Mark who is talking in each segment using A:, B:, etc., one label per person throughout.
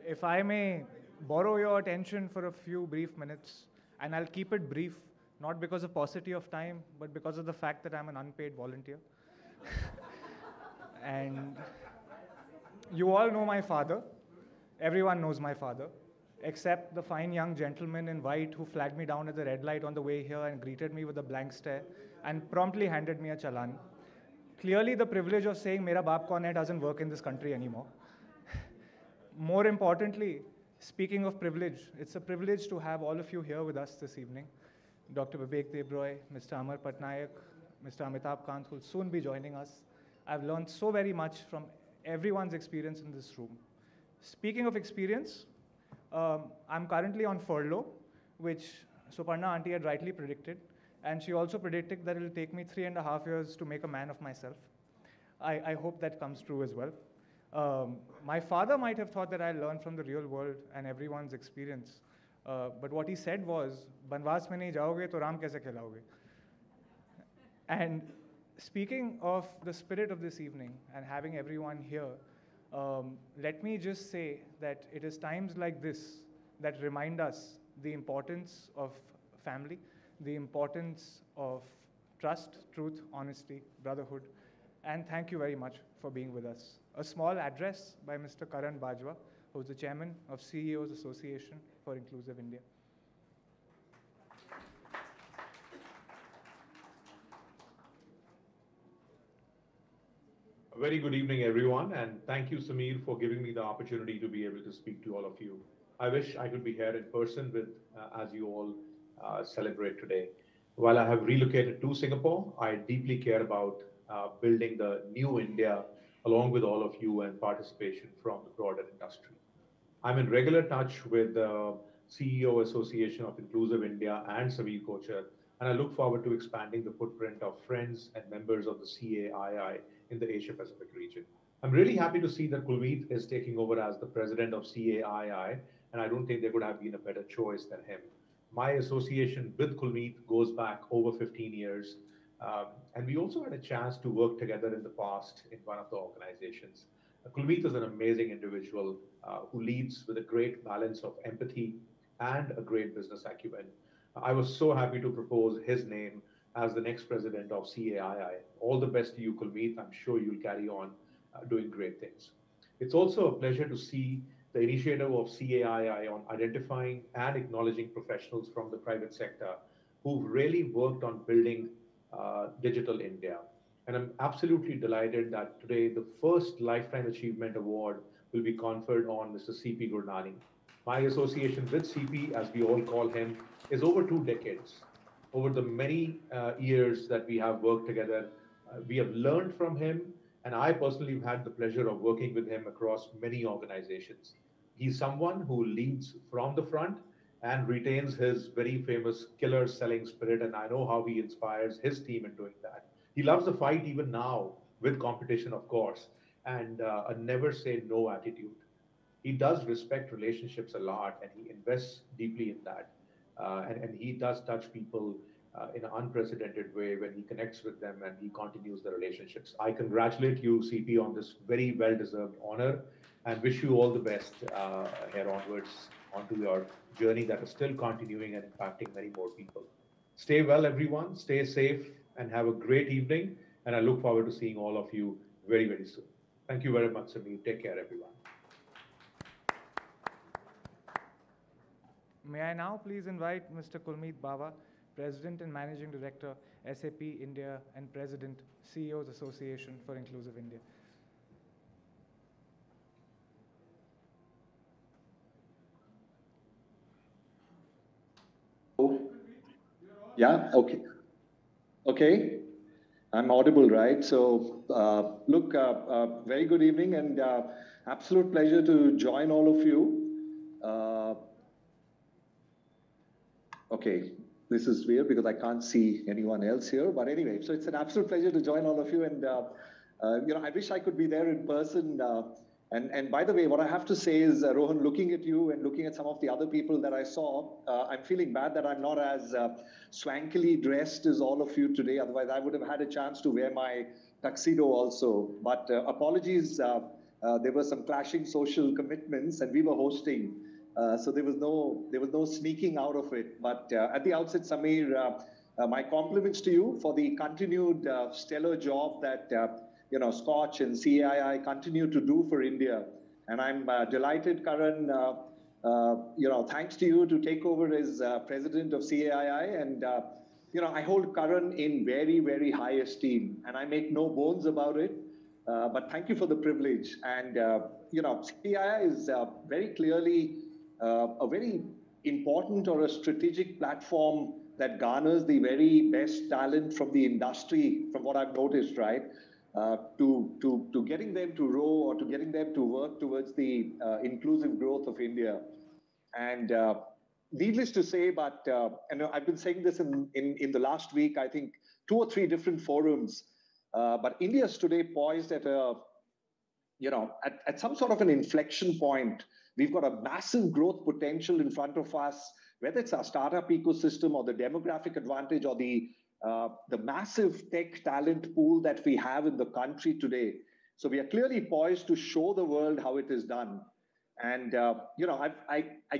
A: If I may borrow your attention for a few brief minutes, and I'll keep it brief, not because of paucity of time, but because of the fact that I'm an unpaid volunteer. And you all know my father. Everyone knows my father, except the fine young gentleman in white who flagged me down at the red light on the way here and greeted me with a blank stare and promptly handed me a challan. Clearly, the privilege of saying Mera baap kaun hai doesn't work in this country anymore. More importantly, speaking of privilege, it's a privilege to have all of you here with us this evening. Dr. Vivek Debroy, Mr. Amar Patnaik, Mr. Amitabh Kant will soon be joining us. I've learned so very much from everyone's experience in this room. Speaking of experience, I'm currently on furlough, which Suparna auntie had rightly predicted, and she also predicted that it will take me 3.5 years to make a man of myself. I hope that comes true as well. My father might have thought that I learned from the real world and everyone's experience, but what he said was, "Banwas mein nahi jaoge, to Ram kaise khilauge?" And speaking of the spirit of this evening and having everyone here, let me just say that it is times like this that remind us the importance of family, the importance of trust, truth, honesty, brotherhood, and thank you very much for being with us. A small address by Mr. Karan Bajwa, who is the chairman of CEOs Association for Inclusive India.
B: A very good evening, everyone, and thank you, Samir, for giving me the opportunity to be able to speak to all of you. I wish I could be here in person with, as you all celebrate today. While I have relocated to Singapore, I deeply care about building the new India along with all of you and participation from the broader industry. I'm in regular touch with the CEO Association of Inclusive India and Samir Kochar, and I look forward to expanding the footprint of friends and members of the CAII in the Asia Pacific region. I'm really happy to see that Kulmeet is taking over as the president of CAII, and I don't think there could have been a better choice than him. My association with Kulmeet goes back over 15 years, and we also had a chance to work together in the past in one of the organizations. Kulmeet is an amazing individual who leads with a great balance of empathy and a great business acumen. I was so happy to propose his name as the next president of CAII. All the best to you, Kulmeet. I'm sure you'll carry on doing great things. It's also a pleasure to see the initiative of CAII on identifying and acknowledging professionals from the private sector who've really worked on building Digital India. And I'm absolutely delighted that today the first Lifetime Achievement Award will be conferred on Mr. C.P. Gurnani. My association with CP, as we all call him, is over 2 decades. Over the many years that we have worked together, we have learned from him, and I personally have had the pleasure of working with him across many organizations. He's someone who leads from the front and retains his very famous killer selling spirit, and I know how he inspires his team in doing that. He loves the fight even now, with competition, of course, and a never say no attitude. He does respect relationships a lot, and he invests deeply in that. And he does touch people in an unprecedented way when he connects with them and he continues the relationships. I congratulate you, CP, on this very well-deserved honor and wish you all the best here onwards onto your journey that is still continuing and impacting many more people. Stay well, everyone. Stay safe and have a great evening. And I look forward to seeing all of you very, very soon. Thank you very much, Samir. Take care, everyone.
A: May I now please invite Mr. Kulmeet Bawa, President and Managing Director, SAP India, and President, CEOs Association for Inclusive India.
C: Yeah, okay. Okay, I'm audible, right? So, look, very good evening and absolute pleasure to join all of you. Okay, this is weird because I can't see anyone else here. But anyway, so it's an absolute pleasure to join all of you. And, I wish I could be there in person. And by the way, what I have to say is, Rohan, looking at you and looking at some of the other people that I saw, I'm feeling bad that I'm not as swankily dressed as all of you today. Otherwise, I would have had a chance to wear my tuxedo also. But apologies there were some clashing social commitments, and we were hosting. So there was no sneaking out of it. But at the outset, Samir, my compliments to you for the continued stellar job that SKOCH and CAII continue to do for India. And I'm delighted, Karan. Thanks to you to take over as president of CAII, and I hold Karan in very, very high esteem, and I make no bones about it. But thank you for the privilege. And CAII is very clearly a very important or a strategic platform that garners the very best talent from the industry, from what I've noticed, right? To getting them to row or to getting them to work towards the inclusive growth of India. And needless to say, but and I've been saying this in the last week, I think 2 or 3 different forums, but India is today poised at at some sort of an inflection point. We've got a massive growth potential in front of us, whether it's our startup ecosystem or the demographic advantage or the massive tech talent pool that we have in the country today. So we are clearly poised to show the world how it is done. And, I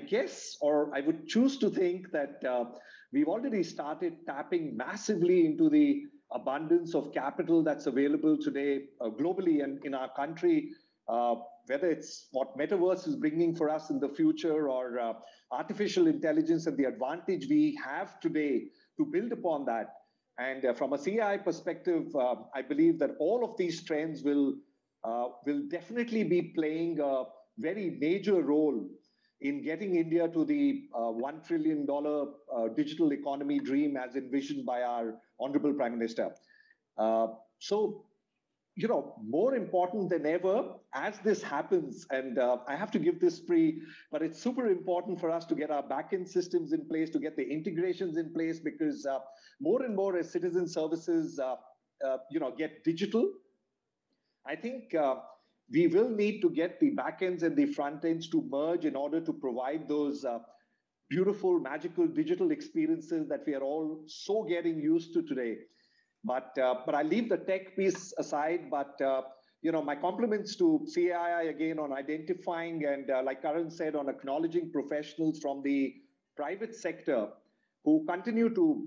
C: guess, or I would choose to think that we've already started tapping massively into the abundance of capital that's available today globally and in our country, whether it's what metaverse is bringing for us in the future or artificial intelligence and the advantage we have today to build upon that. And from a CI perspective, I believe that all of these trends will definitely be playing a very major role in getting India to the $1 trillion digital economy dream as envisioned by our Honorable Prime Minister. So, more important than ever, as this happens, and I have to give this free, but it's super important for us to get our backend systems in place, to get the integrations in place, because more and more as citizen services, get digital, I think we will need to get the backends and the front ends to merge in order to provide those beautiful, magical digital experiences that we are all so getting used to today. But I leave the tech piece aside. But my compliments to CAII again on identifying and, like Karan said, on acknowledging professionals from the private sector who continue to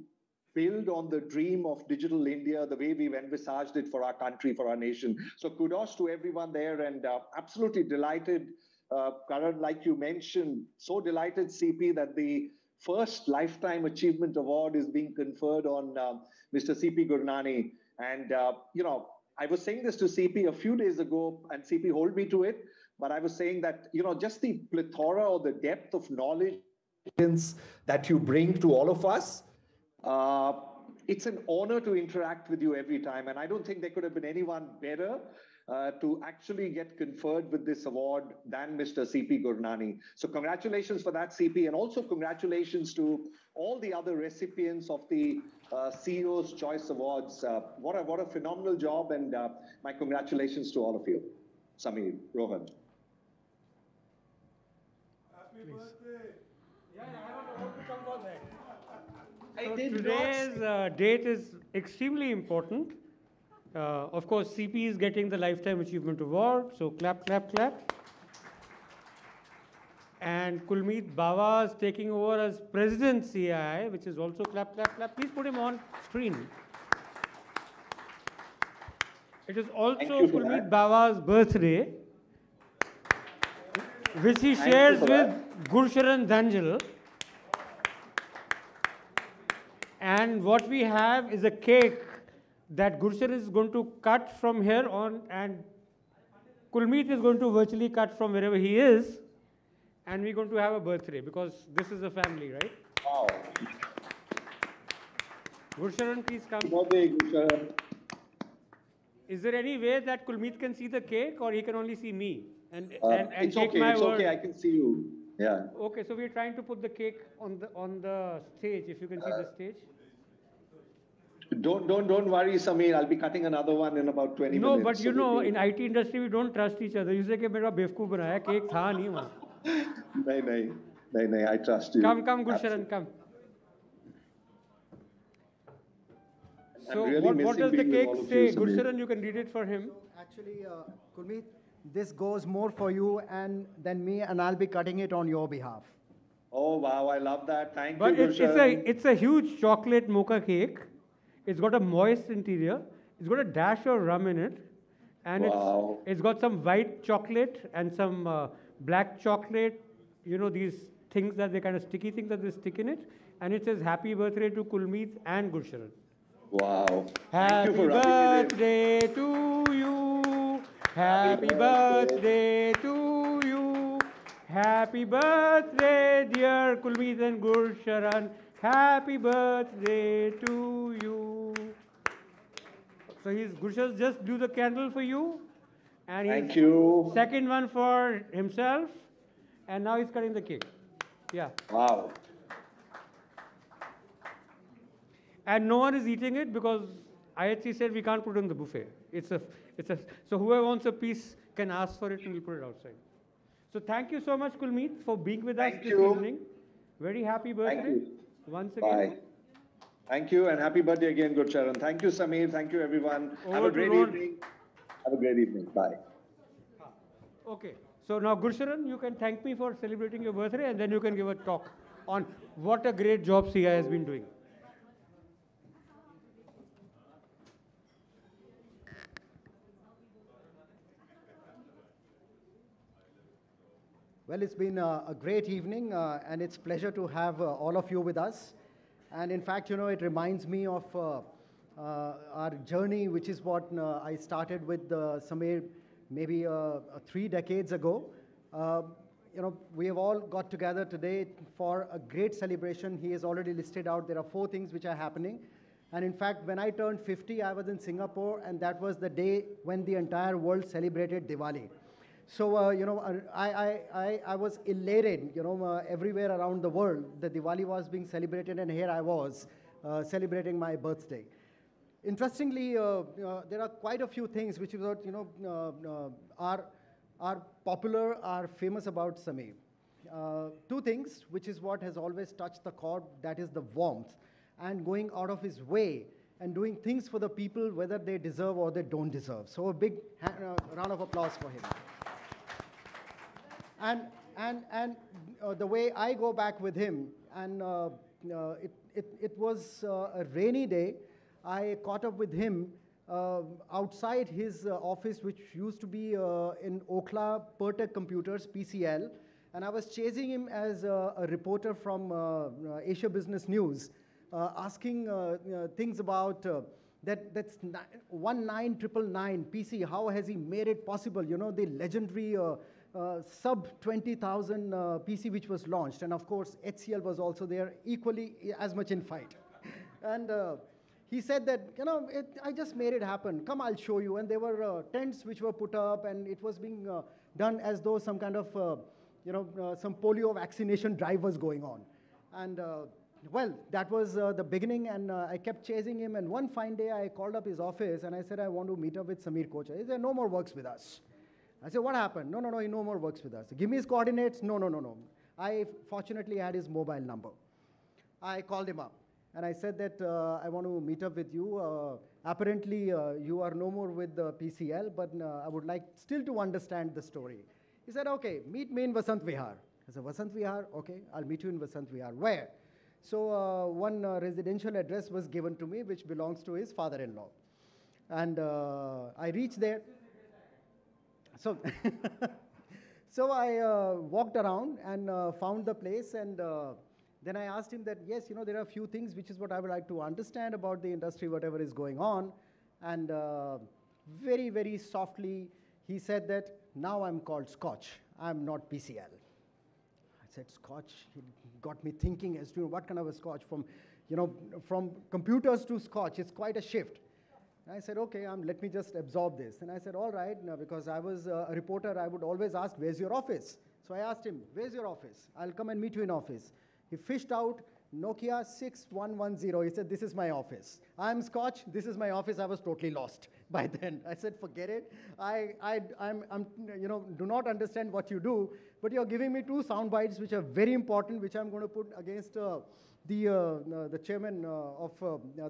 C: build on the dream of digital India the way we've envisaged it for our country, for our nation. So kudos to everyone there, and absolutely delighted, Karan, like you mentioned, so delighted, CP, that the first Lifetime Achievement Award is being conferred on Mr. CP Gurnani. And, I was saying this to CP a few days ago, and CP hold me to it, but I was saying that, just the plethora or the depth of knowledge that you bring to all of us, it's an honor to interact with you every time. And I don't think there could have been anyone better to actually get conferred with this award than Mr. CP Gurnani. So congratulations for that, CP, and also congratulations to all the other recipients of the CEO's Choice Awards. What a phenomenal job, and my congratulations to all of you. Samir, Rohan.
D: Happy birthday. Yeah, I don't know what to come for that.
C: So
D: today's date is extremely important. Of course, CP is getting the Lifetime Achievement Award, so clap, clap, clap. And Kulmeet Bawa is taking over as President CAI, which is also clap, clap, clap. Please put him on screen. It is also Kulmeet Bawa's birthday, which he shares with Gursharan Dhanjal. And what we have is a cake that Gursharan is going to cut from here on, and Kulmeet is going to virtually cut from wherever he is, and we're going to have a birthday because this is a family, right?
C: Wow.
D: Gursharan, please come.
C: Birthday, Gursharan.
D: Is there any way that Kulmeet can see the cake, or he can only see me? And
C: it's
D: take
C: okay,
D: my
C: it's
D: word?
C: okay, I can see you. Yeah.
D: Okay, so we're trying to put the cake on the stage, if you can see the stage.
C: Don't worry, Samir. I'll be cutting another one in about 20 minutes.
D: No, but you know, in IT industry, we don't trust each other. You say कि मेरा बेवकूफ बनाया, cake था नहीं वहाँ.
C: नहीं, I trust you.
D: Come, Gursharan, come. So,
C: really
D: what does the
C: being with
D: cake
C: all of
D: say?
C: you, Samir.
D: Gursharan, you can read it for him.
E: Actually, Kulmeet, this goes more for you and than me, and I'll be cutting it on your behalf.
C: Oh, wow, I love that. Thank
D: But
C: you,
D: it's a huge chocolate mocha cake. It's got a moist interior. It's got a dash of rum in it, and
C: Wow.
D: it's got some white chocolate and some black chocolate. You know, these things that they kind of sticky things that they stick in it, and it says "Happy birthday to Kulmeet and Gursharan."
C: Wow. Thank you
D: Happy
C: for rubbing it in.
D: birthday to you. Happy birthday to you. Happy birthday, dear Kulmeet and Gursharan. Happy birthday to you. So Gursharan just blew the candle for you. And
C: Thank you.
D: second one for himself. And now he's cutting the cake. Yeah.
C: Wow.
D: And no one is eating it because IHC said we can't put it in the buffet. So whoever wants a piece can ask for it and we'll put it outside. So thank you so much, Kulmeet, for being with us this evening. Very happy birthday.
C: Thank you.
D: Once again.
C: Bye. Thank you, and happy birthday again, Gursharan. Thank you, Sameer. Thank you, everyone. Have
D: Over
C: a
D: to
C: great
D: Ron.
C: evening. Have a great evening. Bye.
D: Okay. So now, Gursharan, you can thank me for celebrating your birthday and then you can give a talk on what a great job CI has been doing.
E: Well, it's been a great evening, and it's a pleasure to have all of you with us. And in fact, you know, it reminds me of our journey, which is what I started with Sameer maybe 3 decades ago. You know, we have all got together today for a great celebration. He has already listed out, there are 4 things which are happening. And in fact, when I turned 50, I was in Singapore, and that was the day when the entire world celebrated Diwali. So, you know, I was elated, you know, everywhere around the world, the Diwali was being celebrated, and here I was celebrating my birthday. Interestingly, there are quite a few things which, you know, are popular, are famous about Sameer. 2 things, which is what has always touched the chord, that is the warmth, and going out of his way and doing things for the people, whether they deserve or they don't deserve. So a big round of applause for him. And the way I go back with him, and it was a rainy day. I caught up with him outside his office, which used to be in Okhla Pertec Computers, PCL, and I was chasing him as a reporter from Asia Business News, asking things about that's 19999 PC. How has he made it possible? You know, the legendary sub 20,000 PC which was launched, and of course HCL was also there, equally as much in fight. And he said that, you know, I just made it happen. Come, I'll show you. And there were tents which were put up, and it was being done as though some kind of, you know, some polio vaccination drive was going on. And well, that was the beginning, and I kept chasing him. And one fine day, I called up his office, and I said, I want to meet up with Sameer Kocha. He said, no more works with us. I said, what happened? No, he no more works with us. Give me his coordinates. No. I fortunately had his mobile number. I called him up, and I said that I want to meet up with you. Apparently, you are no more with the PCL, but I would like still to understand the story. He said, okay, meet me in Vasant Vihar. I said, Vasant Vihar? Okay, I'll meet you in Vasant Vihar. Where? So one residential address was given to me, which belongs to his father-in-law. And I reached there. So, so I walked around and found the place, and then I asked him that, yes, you know, there are a few things which is what I would like to understand about the industry, whatever is going on. And very, very softly, he said that, now I'm called SKOCH. I'm not PCL. I said, SKOCH? He got me thinking as to what kind of a SKOCH. From, you know, from computers to SKOCH, it's quite a shift. I said, okay, let me just absorb this. And I said, all right, now, because I was a reporter, I would always ask, where's your office? So I asked him, where's your office? I'll come and meet you in office. He fished out Nokia 6110. He said, this is my office. I'm SKOCH, this is my office. I was totally lost by then. I said, forget it. I'm you know, do not understand what you do, but you're giving me 2 sound bites which are very important, which I'm going to put against the chairman of,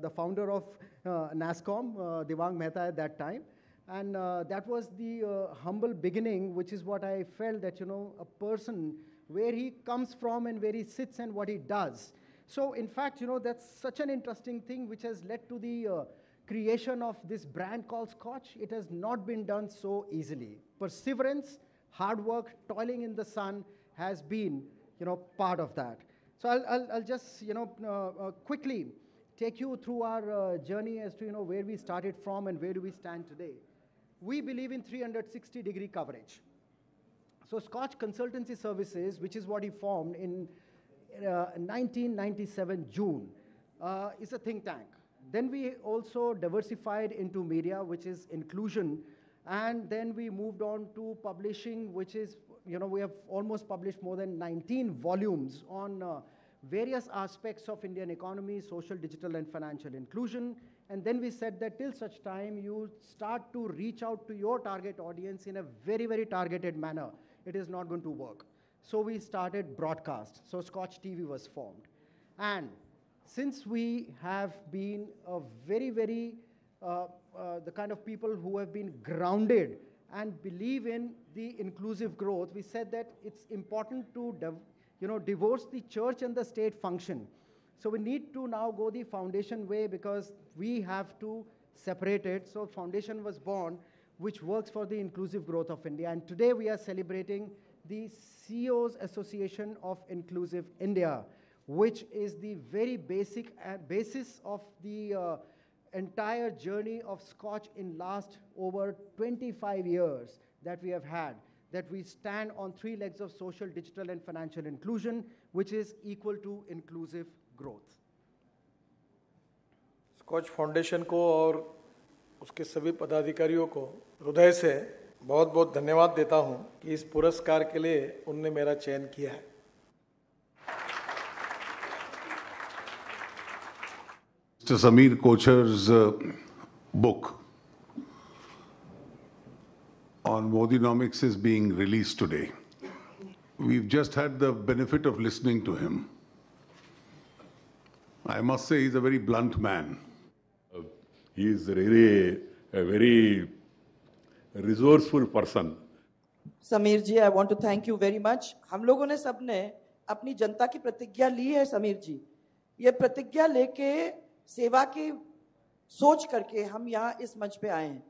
E: the founder of NASCOM, Devang Mehta at that time. And that was the humble beginning, which is what I felt that, a person where he comes from and where he sits and what he does. So in fact, that's such an interesting thing which has led to the creation of this brand called Scotch. It has not been done so easily. Perseverance, hard work, toiling in the sun has been, part of that. So I'll just, quickly take you through our journey as to, where we started from and where do we stand today. We believe in 360-degree coverage. So Scotch Consultancy Services, which is what he formed in 1997 June, is a think tank. Then we also diversified into media, which is inclusion. And then we moved on to publishing, which is, we have almost published more than 19 volumes on various aspects of Indian economy, social, digital, and financial inclusion. And then we said that till such time you start to reach out to your target audience in a very, very targeted manner, it is not going to work. So we started broadcast. So Scotch TV was formed. And since we have been a very, very, the kind of people who have been grounded and believe in the inclusive growth, we said that it's important to divorce the church and the state function. So we need to now go the foundation way because we have to separate it. So foundation was born, which works for the inclusive growth of India. And today we are celebrating the CEOs Association of Inclusive India, which is the very basic basis of the entire journey of Scotch in last over 25 years that we have had, that we stand on 3 legs of social, digital, and financial inclusion, which is equal to inclusive growth.
F: Skoch foundation को और उसके सभी पदाधिकारियों को हृदय से बहुत बहुत धन्यवाद देता हूं कि इस पुरस्कार के लिए उनने मेरा चयन किया है.
G: Mr. Sameer Kocher's book on Modinomics is being released today. We've just had the benefit of listening to him. I must say he's a very blunt man.
H: He is really a very resourceful person.
I: Sameer ji, I want to thank you very much. हम लोगों ने सबने अपनी जनता की प्रतिज्ञा ली है समीर जी. ये प्रतिज्ञा लेके सेवा की सोच करके हम यहाँ इस मंच पे आए हैं.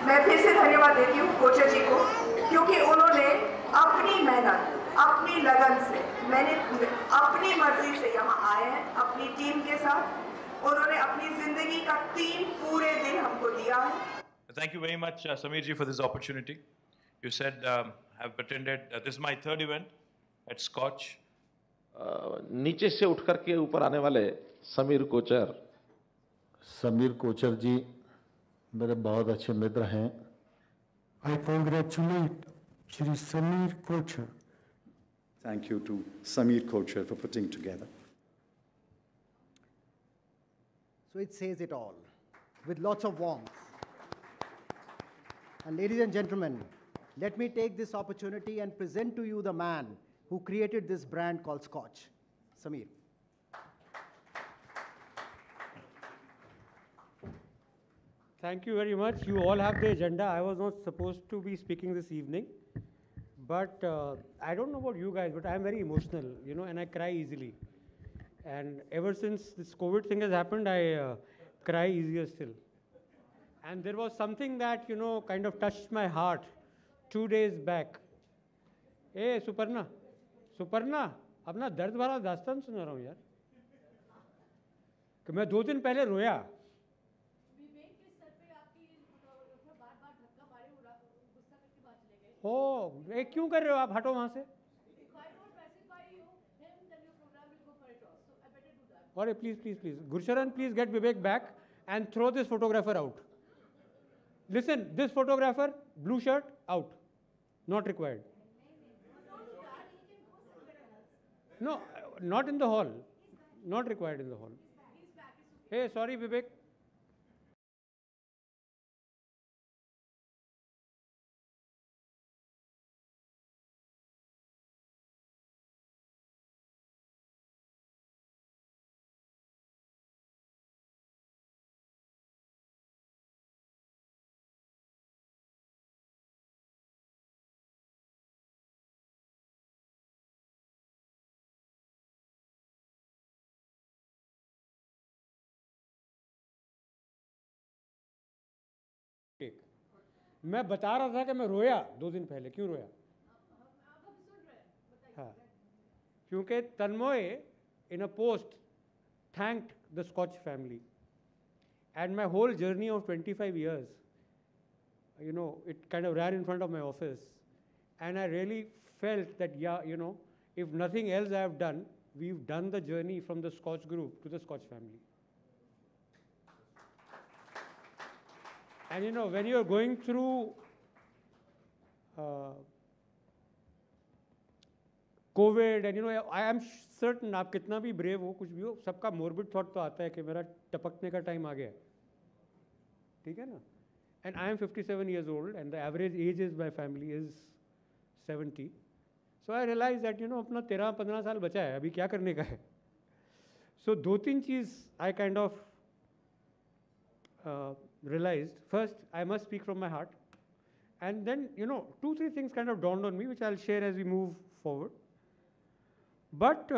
J: मैं फिर से धन्यवाद देती हूँ कोचर जी को, क्योंकि उन्होंने अपनी मेहनत, अपनी लगन से, मैंने अपनी मर्जी से यहाँ आए हैं अपनी टीम के साथ. उन्होंने अपनी जिंदगी का 3 पूरे दिन हमको दिया है.
K: Thank you very much, Sameer ji, for this opportunity. You said I've attended. This is my 3rd event at Scotch.
L: नीचे से उठ करके ऊपर आने वाले समीर कोचर.
M: समीर कोचर जी मेरे बहुत अच्छे मित्र हैं.
N: I congratulate Shri Sameer Kocher.
O: Thank you to Sameer Kocher for putting together.
E: So it says it all with lots of warmth. And ladies and gentlemen, let me take this opportunity and present to you the man who created this brand called Scotch, Sameer.
D: Thank you very much. You all have the agenda. I was not supposed to be speaking this evening. But I don't know about you guys, but I'm very emotional, and I cry easily. And ever since this COVID thing has happened, I cry easier still. And there was something that, kind of touched my heart 2 days back. Hey, Suparna, अपना दर्द भरा दास्तान सुना रहा हूँ यार. कि मैं 2 दिन पहले रोया. ओ, ये क्यों कर रहे हो आप? हटो वहाँ से. Or please, Gursharan, please get Vivek back and throw this photographer out. Listen, this photographer, blue shirt, out. Not required. No, not in the hall. Not required in the hall. Hey, sorry, Vivek. मैं बता रहा था कि मैं रोया 2 दिन पहले. क्यों रोया? हाँ, क्योंकि तन्मय in a post thanked the Scotch family, and my whole journey of 25 years, you know, it kind of ran in front of my office, and I really felt that, yeah, you know, if nothing else I have done, we've done the journey from the Scotch group to the Scotch family. And you know, when you're going through COVID, and you know, I am certain आप कितना भी brave हो, कुछ भी हो, सबका morbid thought तो आता है कि मेरा टपकने का time आ गया है, ठीक है ना? And I am 57 years old, and the average age is my family is 70. So I realized that, you know, अपना 13-15 साल बचा है, अभी क्या करने का है? So 2-3 cheese I kind of realized. First, I must speak from my heart, and then, you know, 2-3 things kind of dawned on me, which I'll share as we move forward. But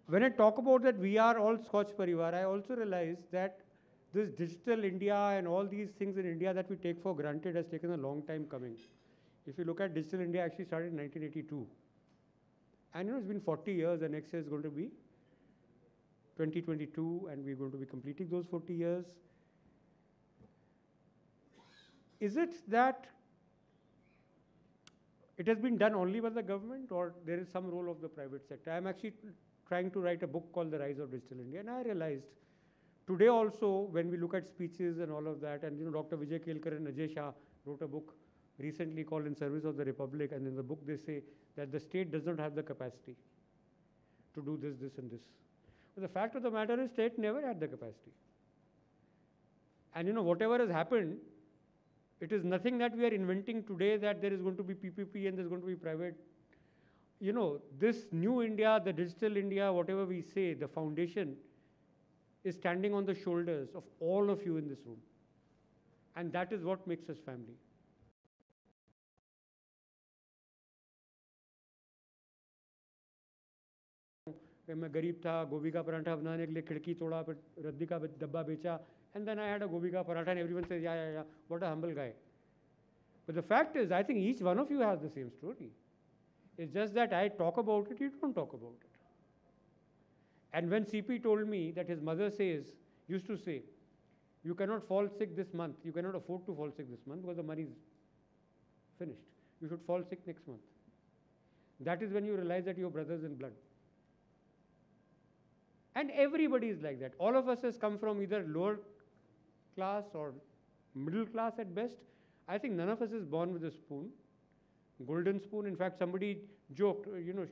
D: when I talk about that we are all Scotch Parivar, I also realize that this digital India and all these things in India that we take for granted has taken a long time coming. If you look at digital India, actually started in 1982. And you know, it's been 40 years, and next year is going to be 2022, and we're going to be completing those 40 years. Is it that it has been done only by the government, or there is some role of the private sector? I'm actually trying to write a book called The Rise of Digital India, and I realized today also, when we look at speeches and all of that, and you know, Dr. Vijay Kelkar and Ajay Shah wrote a book recently called In Service of the Republic, and in the book they say that the state does not have the capacity to do this, this and this. But the fact of the matter is, state never had the capacity. And you know, whatever has happened, it is nothing that we are inventing today, that there is going to be PPP and there is going to be private. You know, this new India, the digital India, whatever we say, the foundation is standing on the shoulders of all of you in this room. And that is what makes us family. मैं गरीब था, गोभी का पराठा बनाने के लिए खिड़की तोड़ा, फिर रद्दी का डब्बा बेचा, and then I had a gobi ka paratha, and everyone says, yeah, what a humble guy. But the fact is, I think each one of you has the same story. It's just that I talk about it, you don't talk about it. And when CP told me that his mother used to say, you cannot fall sick this month, you cannot afford to fall sick this month because the money is finished. You should fall sick next month. That is when you realize that you're brothers in blood. And everybody is like that. All of us has come from either lower class or middle class at best. I think none of us is born with a spoon, golden spoon. In fact, somebody joked, you know,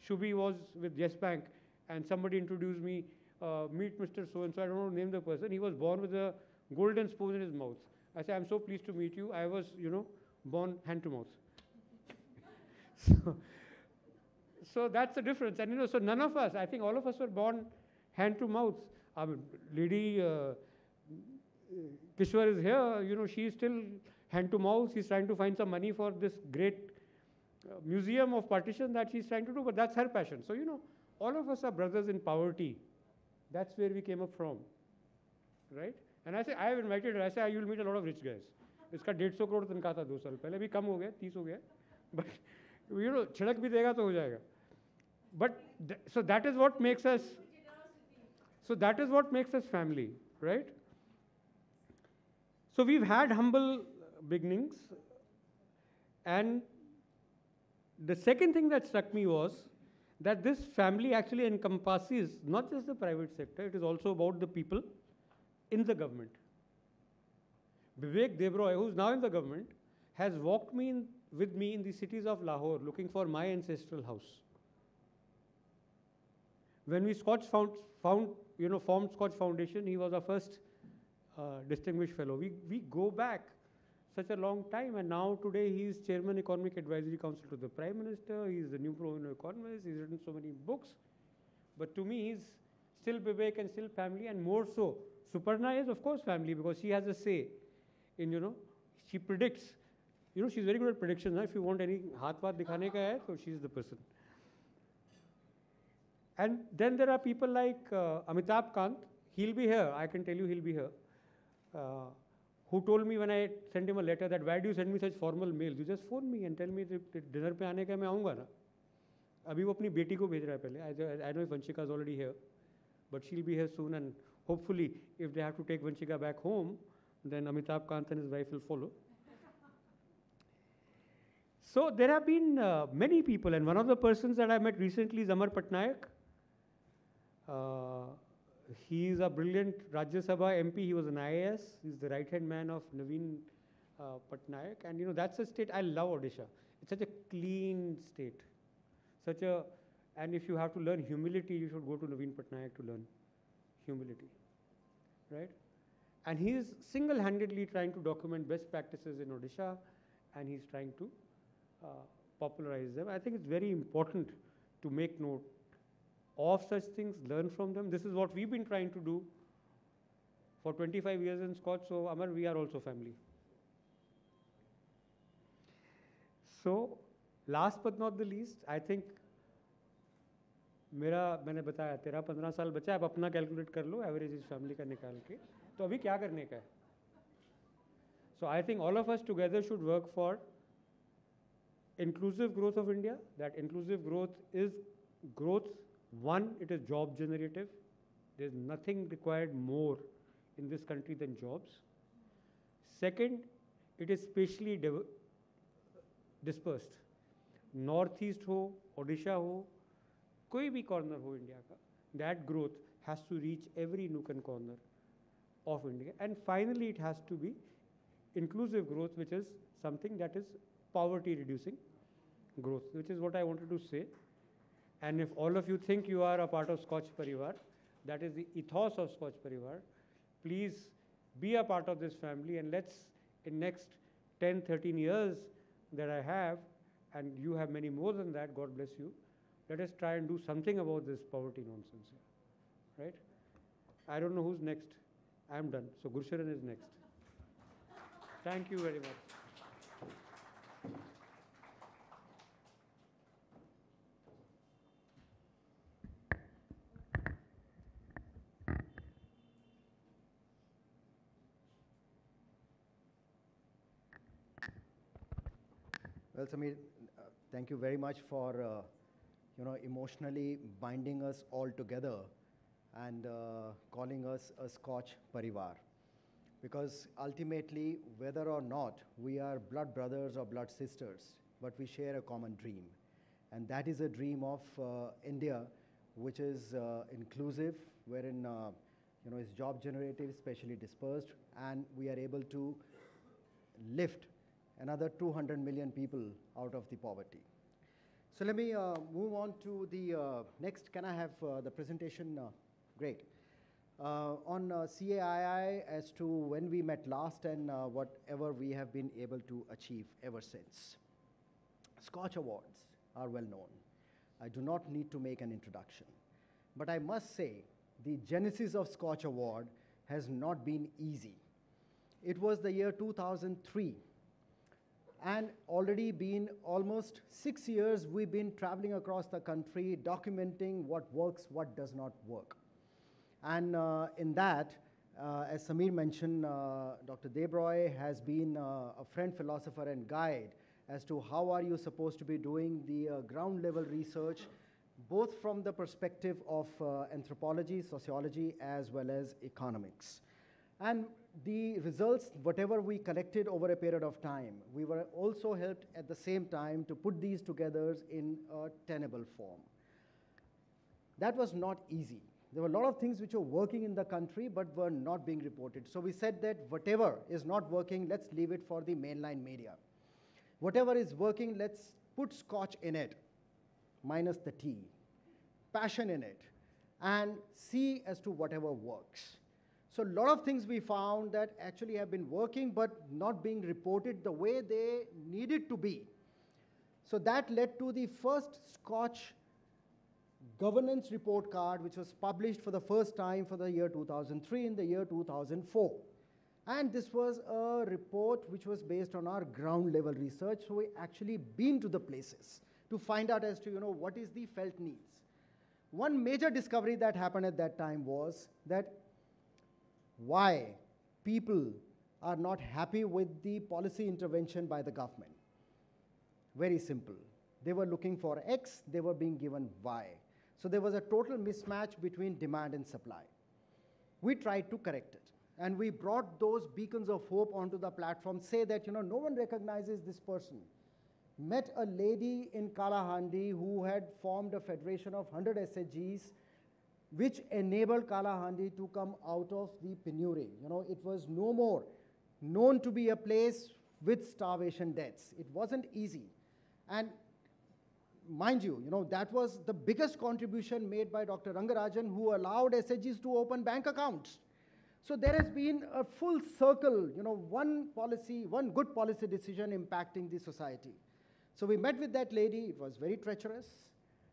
D: Shubhi was with Yes Bank, and somebody introduced me, meet Mr. So-and-so, I don't know to name the person. He was born with a golden spoon in his mouth. I said, I'm so pleased to meet you. I was, you know, born hand to mouth. So that's the difference. And you know, so none of us, I think all of us were born hand to mouth. I mean, Lady Kishwar is here, you know, she is still hand to mouth. She's trying to find some money for this great museum of partition that she's trying to do, but that's her passion. So, you know, all of us are brothers in poverty. That's where we came up from, right? And I say, I have invited her. I say, you'll meet a lot of rich guys. इसका 150 crore तनख्वाह था 2 साल पहले, अभी कम हो गया, 30 हो गया. But you know, छिड़क भी देगा तो हो जाएगा. But so that is what makes us. So that is what makes us family, right? So we've had humble beginnings, and the second thing that struck me was that this family actually encompasses not just the private sector; it is also about the people in the government. Vivek Devroy, who's now in the government, has walked with me in the cities of Lahore looking for my ancestral house. When we formed Scotch Foundation, he was our first distinguished fellow. We go back such a long time, and now today he is Chairman Economic Advisory Council to the Prime Minister. He is the new pro-inno economist. He's written so many books. But to me, he's still Vivek and still family, and more so. Suparna is, of course, family because she has a say in, you know, she predicts. You know, she's very good at predictions. If you want any haath vaat dikhane ka hai, so she's the person. And then there are people like Amitabh Kant. He'll be here. I can tell you he'll be here. who told me when I sent him a letter that why do you send me such formal mails? You just phone me and tell me dinner पे आने का मैं आऊँगा ना. अभी वो अपनी बेटी को भेज रहा है पहले. I know if Vanshika is already here, but she'll be here soon, and hopefully if they have to take Vanshika back home, then Amitabh Kant and his wife will follow. So there have been many people, and one of the persons that I met recently is Amar Patnaik. He is a brilliant Rajya Sabha MP. He was an IAS. He's the right-hand man of Naveen Patnaik. And you know, that's a state, I love Odisha. It's such a clean state. And if you have to learn humility, you should go to Naveen Patnaik to learn humility, right? And he is single-handedly trying to document best practices in Odisha, and he's trying to popularize them. I think it's very important to make note of such things, learn from them. This is what we've been trying to do for 25 years in SKOCH. So, Amar, we are also family. So, last but not the least, I think मैंने बताया तेरा 15 साल बचा, अब अपना calculate कर लो average इस family का निकाल के, तो अभी क्या करने का है? So I think all of us together should work for inclusive growth of India. That inclusive growth is growth. One, it is job generative. There's nothing required more in this country than jobs. Second, it is spatially dispersed. Northeast हो, Odisha हो, कोई भी corner हो India का, that growth has to reach every nook and corner of India. And finally, it has to be inclusive growth, which is something that is poverty reducing growth, which is what I wanted to say. And if all of you think you are a part of SKOCH Parivar, that is the ethos of SKOCH Parivar, please be a part of this family, and let's, in next 10, 13 years that I have, and you have many more than that, God bless you, let us try and do something about this poverty nonsense here, right? I don't know who's next. I'm done. So Gursharan is next. Thank you very much.
E: Well, Sameer, thank you very much for emotionally binding us all together and calling us a SKOCH Parivar. Because ultimately, whether or not we are blood brothers or blood sisters, but we share a common dream. And that is a dream of India, which is inclusive, wherein is job generative, especially dispersed, and we are able to lift another 200 million people out of the poverty. So let me move on to the next. Can I have the presentation? Great. On CAII as to when we met last and whatever we have been able to achieve ever since. SKOCH Awards are well known. I do not need to make an introduction. But I must say, the genesis of SKOCH Award has not been easy. It was the year 2003. And already been almost 6 years, we've been traveling across the country, documenting what works, what does not work. And in that, as Sameer mentioned, Dr. Debroy has been a friend, philosopher, and guide as to how are you supposed to be doing the ground level research, both from the perspective of anthropology, sociology, as well as economics. And the results, whatever we collected over a period of time, we were also helped at the same time to put these together in a tenable form. That was not easy. There were a lot of things which were working in the country but were not being reported. So we said that whatever is not working, let's leave it for the mainline media. Whatever is working, let's put SKOCH in it, minus the T, passion in it, and see as to whatever works. So a lot of things we found that actually have been working but not being reported the way they needed to be. So that led to the first SKOCH governance report card, which was published for the first time for the year 2003 in the year 2004. And this was a report which was based on our ground level research. So we actually been to the places to find out as to what is the felt needs. One major discovery that happened at that time was that why people are not happy with the policy intervention by the government. Very simple. They were looking for X, they were being given Y. So there was a total mismatch between demand and supply. We tried to correct it. And we brought those beacons of hope onto the platform, say that, no one recognizes this person. Met a lady in Kalahandi who had formed a federation of 100 SHGs, which enabled Kalahandi to come out of the penury. It was no more known to be a place with starvation deaths. It wasn't easy. And mind you, that was the biggest contribution made by Dr. Rangarajan, who allowed SHGs to open bank accounts. So there has been a full circle, one good policy decision impacting the society. So we met with that lady, it was very treacherous,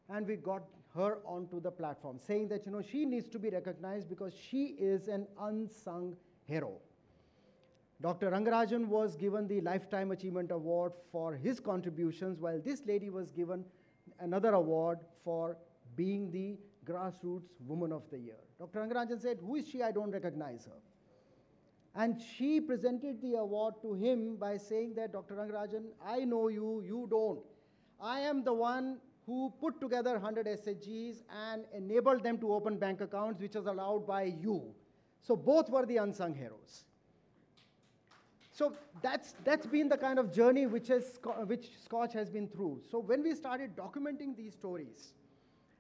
E: and we got her onto the platform, saying that, she needs to be recognized because she is an unsung hero. Dr. Rangarajan was given the Lifetime Achievement Award for his contributions, while this lady was given another award for being the Grassroots Woman of the Year. Dr. Rangarajan said, who is she? I don't recognize her. And she presented the award to him by saying that, Dr. Rangarajan, I know you, you don't. I am the one who put together 100 SHGs and enabled them to open bank accounts, which was allowed by you. So both were the unsung heroes. So that's been the kind of journey which SKOCH has been through. So when we started documenting these stories,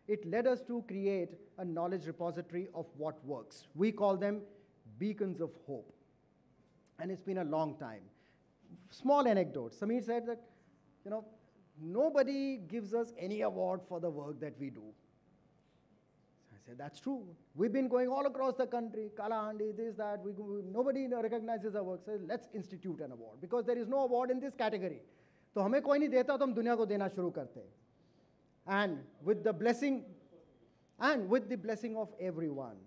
E: it led us to create a knowledge repository of what works. We call them beacons of hope. And it's been a long time. Small anecdote. Sameer said that, nobody gives us any award for the work that we do. I said, that's true. We've been going all across the country, Kalahandi, this, that. Nobody recognizes our work. So let's institute an award, because there is no award in this category. So हमें कोई नहीं देता तो हम दुनिया को देना शुरू करते हैं. And with the blessing of everyone,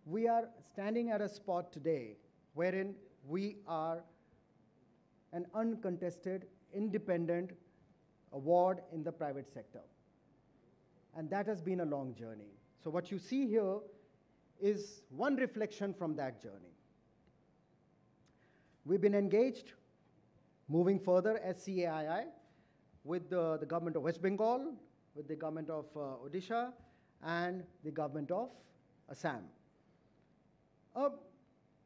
E: we are standing at a spot today wherein we are an uncontested, independent award in the private sector. And that has been a long journey. So what you see here is one reflection from that journey. We've been engaged, moving further as CAII, with the government of West Bengal, with the government of Odisha, and the government of Assam.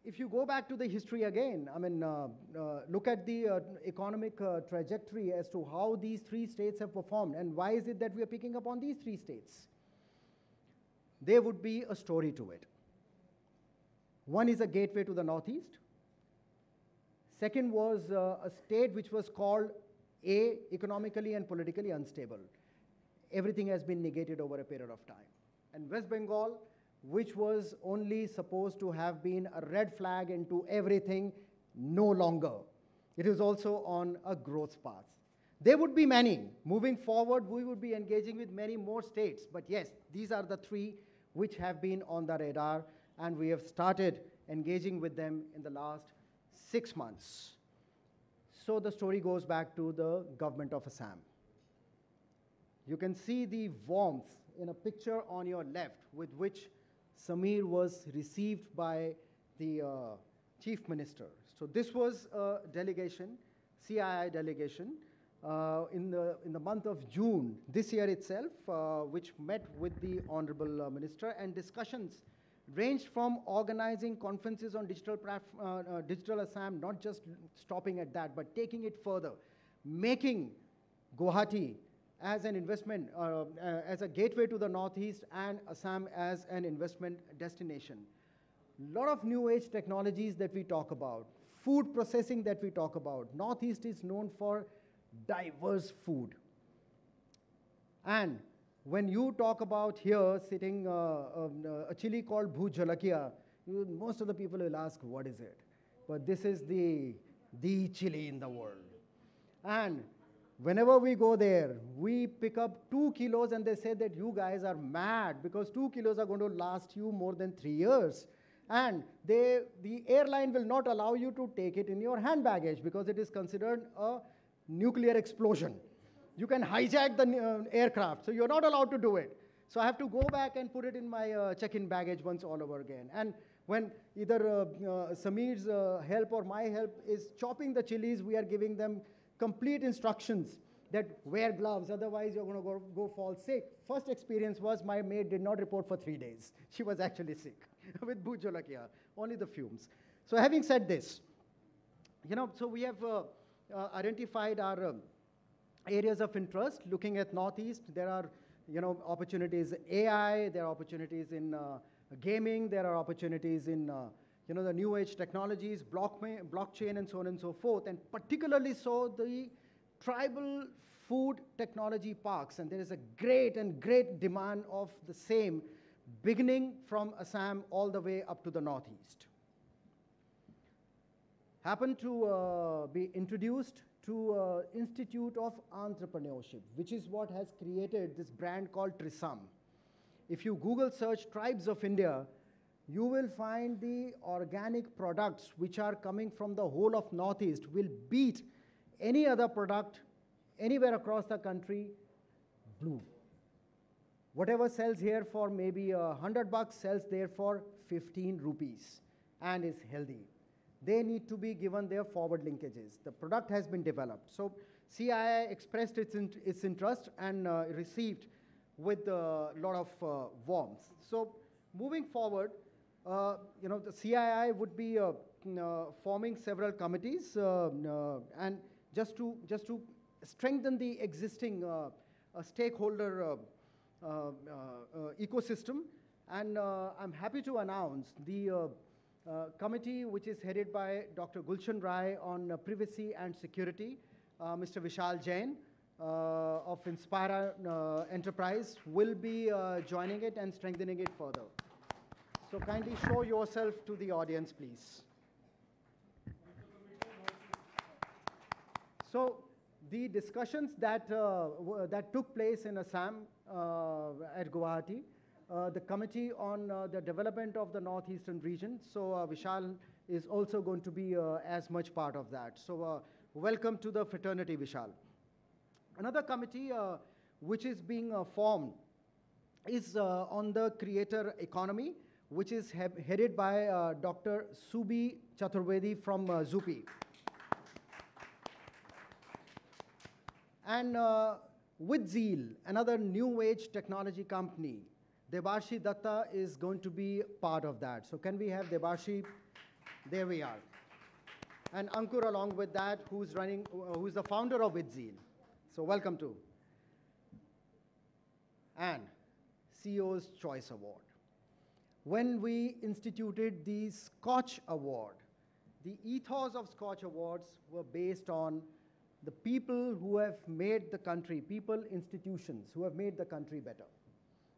E: If you go back to the history again, look at the economic trajectory as to how these three states have performed, and why is it that we are picking up on these three states? There would be a story to it. One is a gateway to the Northeast. Second was a state which was called economically and politically unstable. Everything has been negated over a period of time. And West Bengal, which was only supposed to have been a red flag into everything, no longer. It is also on a growth path. There would be many. Moving forward, we would be engaging with many more states. But yes, these are the three which have been on the radar, and we have started engaging with them in the last 6 months. So the story goes back to the government of Assam. You can see the warmth in a picture on your left with which Sameer was received by the chief minister. So this was a delegation, CII delegation, in the month of June this year itself, which met with the honorable minister, and discussions ranged from organizing conferences on digital Assam, not just stopping at that, but taking it further, making Guwahati as an investment, as a gateway to the Northeast, and Assam as an investment destination. A lot of new age technologies that we talk about, food processing that we talk about. Northeast is known for diverse food. And when you talk about here sitting a chili called Bhoot Jalakia, most of the people will ask, what is it? But this is the chili in the world. And whenever we go there, we pick up 2 kilos, and they say that you guys are mad because 2 kilos are going to last you more than 3 years. And the airline will not allow you to take it in your hand baggage because it is considered a nuclear explosion. You can hijack the aircraft, so you're not allowed to do it. So I have to go back and put it in my check-in baggage once all over again. And When either Sameer's help or my help is chopping the chilies, we are giving them complete instructions that wear gloves, otherwise you're going to go fall sick. First experience was my maid did not report for 3 days. She was actually sick with bhoot jolakia, only the fumes. So having said this, so we have identified our areas of interest. Looking at Northeast, there are opportunities in AI, there are opportunities in gaming, there are opportunities in the new age technologies, blockchain, and so on and so forth, and particularly so the tribal food technology parks, and there is a great demand of the same, beginning from Assam all the way up to the Northeast. Happened to be introduced to Institute of Entrepreneurship, which is what has created this brand called Trisam. If you Google search Tribes of India, you will find the organic products which are coming from the whole of Northeast will beat any other product anywhere across the country, blue. Whatever sells here for maybe $100 sells there for 15 rupees and is healthy. They need to be given their forward linkages. The product has been developed. So CII expressed its interest and received with a lot of warmth. So moving forward, the CII would be forming several committees and just to strengthen the existing stakeholder ecosystem. And I'm happy to announce the committee which is headed by Dr. Gulshan Rai on privacy and security, Mr. Vishal Jain of Inspira Enterprise will be joining it and strengthening it further. So kindly show yourself to the audience, please. So the discussions that took place in Assam at Guwahati, the committee on the development of the northeastern region. So Vishal is also going to be as much part of that. So welcome to the fraternity, Vishal. Another committee which is being formed is on the creator economy, which is headed by Dr. Subi Chaturvedi from Zupi. And with Zeal, another new age technology company, Debarshi Datta is going to be part of that. So can we have Debarshi? There we are. And Ankur along with that, who's the founder of With Zeal. So welcome to. And CEO's Choice Award. When we instituted the SKOCH Award, the ethos of SKOCH Awards were based on the people who have made the country, people, institutions who have made the country better.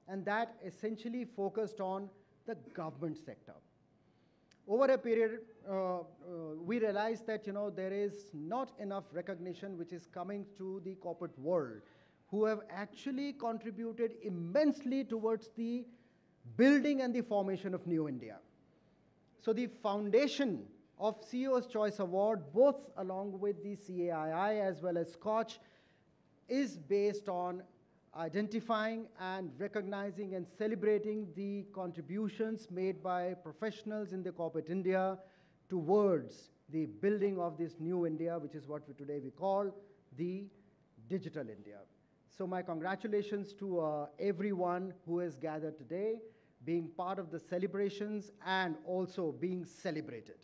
E: And that essentially focused on the government sector. Over a period, we realized that there is not enough recognition which is coming to the corporate world, who have actually contributed immensely towards the building and the formation of New India. So the foundation of CEO's Choice Award, both along with the CAII as well as SKOCH, is based on identifying and recognizing and celebrating the contributions made by professionals in the corporate India towards the building of this new India, which is what today we call the digital India. So my congratulations to everyone who has gathered today, being part of the celebrations and also being celebrated.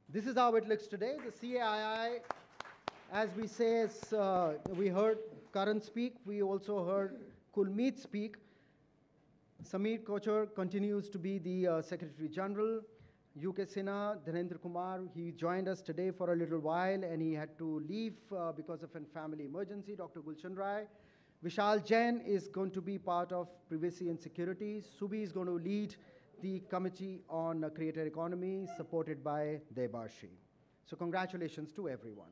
E: This is how it looks today. The CAII, as we say, we heard Karan speak, we also heard Kulmeet speak. Sameer Kochar continues to be the Secretary General. UK Sinha, Dhanendra Kumar, he joined us today for a little while and he had to leave because of a family emergency. Dr. Gulshan Rai. Vishal Jain is going to be part of privacy and security. Subi is going to lead the committee on creator economy, supported by Debarshi. So congratulations to everyone.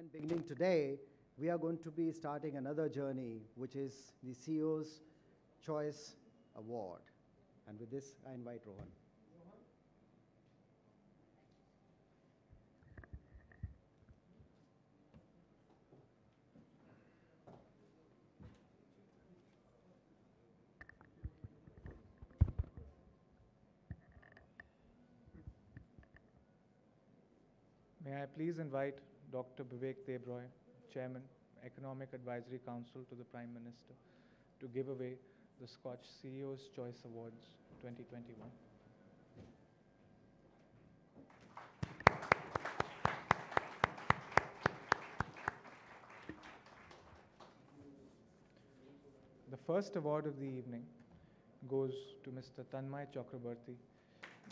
E: and beginning today, we are going to be starting another journey, which is the CEO's Choice Award. And with this, I invite Rohan.
A: May I please invite Dr. Vivek Debroy, Chairman, Economic Advisory Council to the Prime Minister, to give away the SKOCH CEO's Choice Awards 2021. The first award of the evening goes to Mr. Tanmay Chakrabarti,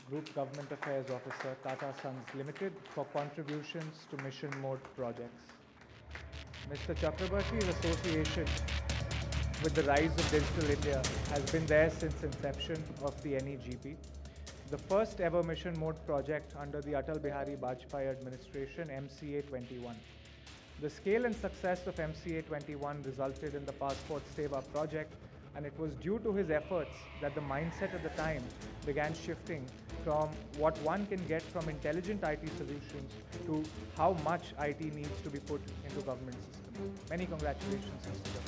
A: Group Government Affairs Officer, Tata Sons Limited, for contributions to mission mode projects. Mr. Chakrabarti's association with the rise of Digital India has been there since inception of the NEGP. The first ever mission mode project under the Atal Bihari Vajpayee administration, MCA 21. The scale and success of MCA 21 resulted in the Passport Seva project, and it was due to his efforts that the mindset at the time began shifting from what one can get from intelligent IT solutions to how much IT needs to be put into government systems. Many congratulations, Mr.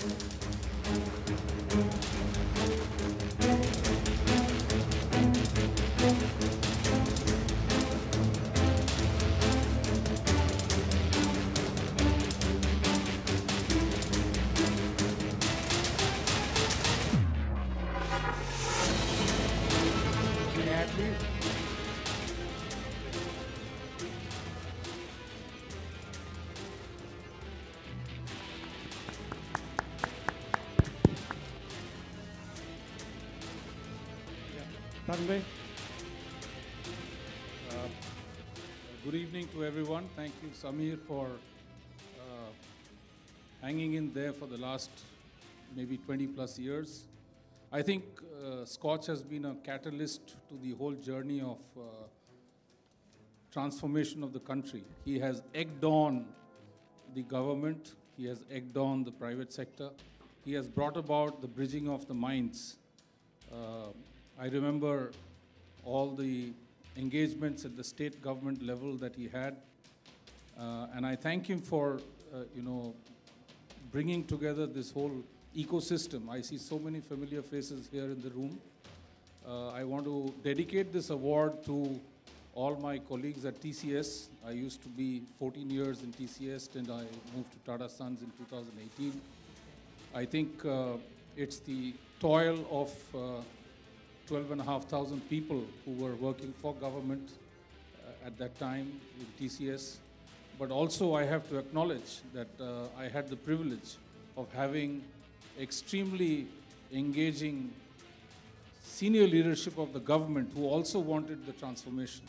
P: Tanmay. Good evening to everyone. Thank you, Samir, for hanging in there for the last maybe 20 plus years. I think SKOCH has been a catalyst to the whole journey of transformation of the country. He has egged on the government. He has egged on the private sector. He has brought about the bridging of the minds. I remember all the engagements at the state government level that he had, and I thank him for, bringing together this whole ecosystem. I see so many familiar faces here in the room. I want to dedicate this award to all my colleagues at TCS. I used to be 14 years in TCS, and I moved to Tata Sons in 2018. I think it's the toil of 12,500 people who were working for government at that time in TCS. But also I have to acknowledge that I had the privilege of having extremely engaging senior leadership of the government who also wanted the transformation.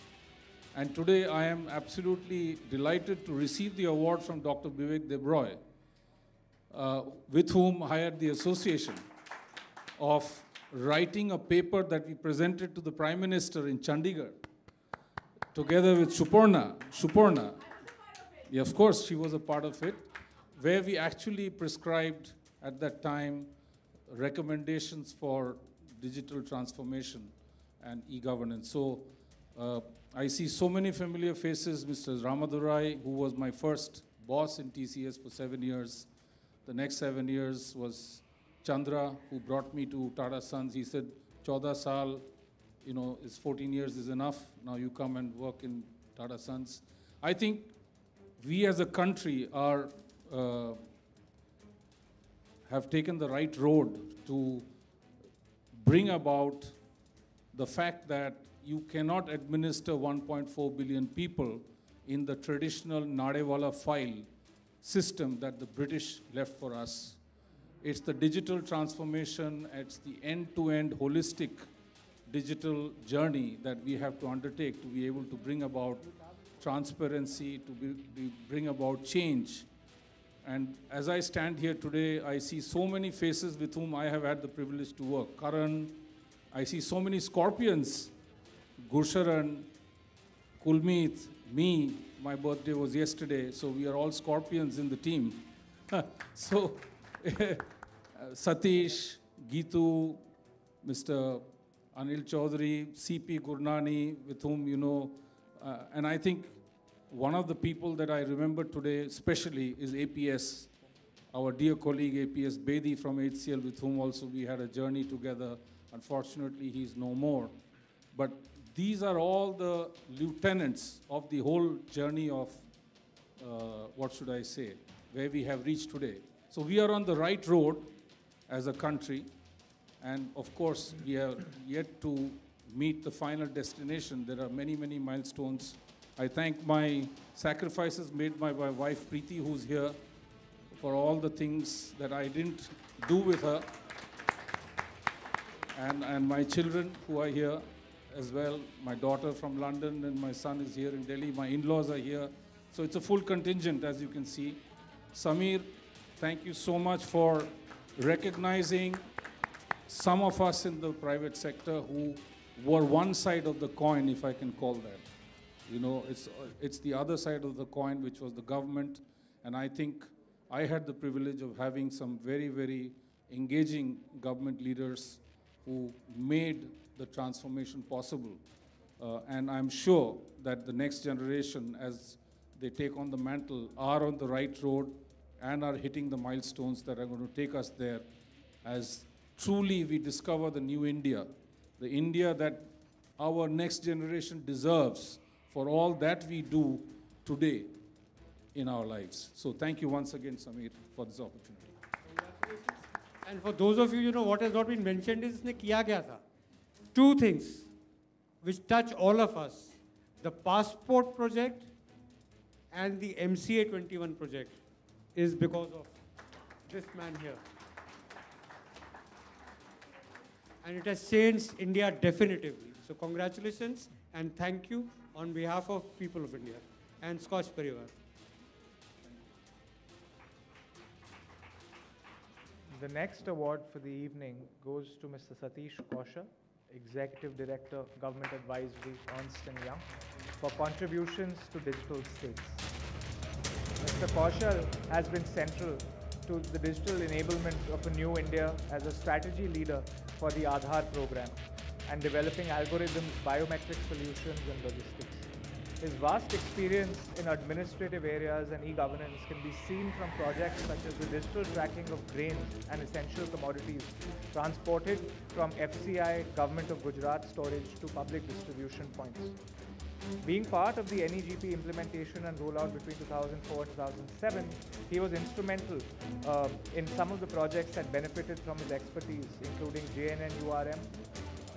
P: And today I am absolutely delighted to receive the award from Dr. Vivek Debroy, with whom I had the association of writing a paper that we presented to the Prime Minister in Chandigarh, together with Suparna. Yeah, of course, she was a part of it, where we actually prescribed at that time recommendations for digital transformation and e-governance. So I see so many familiar faces. Mr. Ramadurai, who was my first boss in TCS for 7 years. The next 7 years was Chandra, who brought me to Tata Sons. He said, 14 saal, is 14 years is enough. Now you come and work in Tata Sons. I think we as a country are have taken the right road to bring about the fact that you cannot administer 1.4 billion people in the traditional Nadewala file system that the British left for us. It's the digital transformation, it's the end-to-end holistic digital journey that we have to undertake to be able to bring about transparency, to bring about change. And as I stand here today, I see so many faces with whom I have had the privilege to work. Karan, I see so many scorpions, Gursharan, Kulmeet, me, my birthday was yesterday, so we are all scorpions in the team. So, Satish, Geetu, Mr. Anil Chaudhary, CP Gurnani, with whom you know, and I think one of the people that I remember today especially is APS, our dear colleague APS Bedi from HCL, with whom also we had a journey together. Unfortunately, he's no more. But these are all the lieutenants of the whole journey of, what should I say, where we have reached today. So we are on the right road as a country. And of course, we are yet to meet the final destination. There are many, many milestones. I thank my sacrifices made by my wife Preeti, who's here, for all the things that I didn't do with her. And my children who are here as well. My daughter from London and my son is here in Delhi. My in-laws are here. So it's a full contingent, as you can see. Samir, thank you so much for recognizing some of us in the private sector who were one side of the coin, if I can call that. You know, it's the other side of the coin, which was the government. And I think I had the privilege of having some very, very engaging government leaders who made the transformation possible. And I'm sure that the next generation, as they take on the mantle, are on the right road and are hitting the milestones that are going to take us there, as truly we discover the new India, the India that our next generation deserves for all that we do today in our lives. So thank you once again, Samir, for this opportunity.
D: Congratulations. And for those of you, you know, what has not been mentioned is इसने किया क्या था? Two things which touch all of us: the passport project and the MCA 21 project is because of this man here. And it has changed India definitively. So congratulations and thank you on behalf of people of India and Scotch Parivar.
A: The next award for the evening goes to Mr. Satish Kausha, Executive Director, Government Advisory, Ernst & Young, for contributions to digital states. Mr. Kaushal has been central to the digital enablement of a new India as a strategy leader for the Aadhaar program and developing algorithms, biometric solutions and logistics. His vast experience in administrative areas and e-governance can be seen from projects such as the digital tracking of grains and essential commodities transported from FCI, Government of Gujarat storage to public distribution points. Being part of the NEGP implementation and rollout between 2004 and 2007, he was instrumental in some of the projects that benefited from his expertise, including JNN-URM,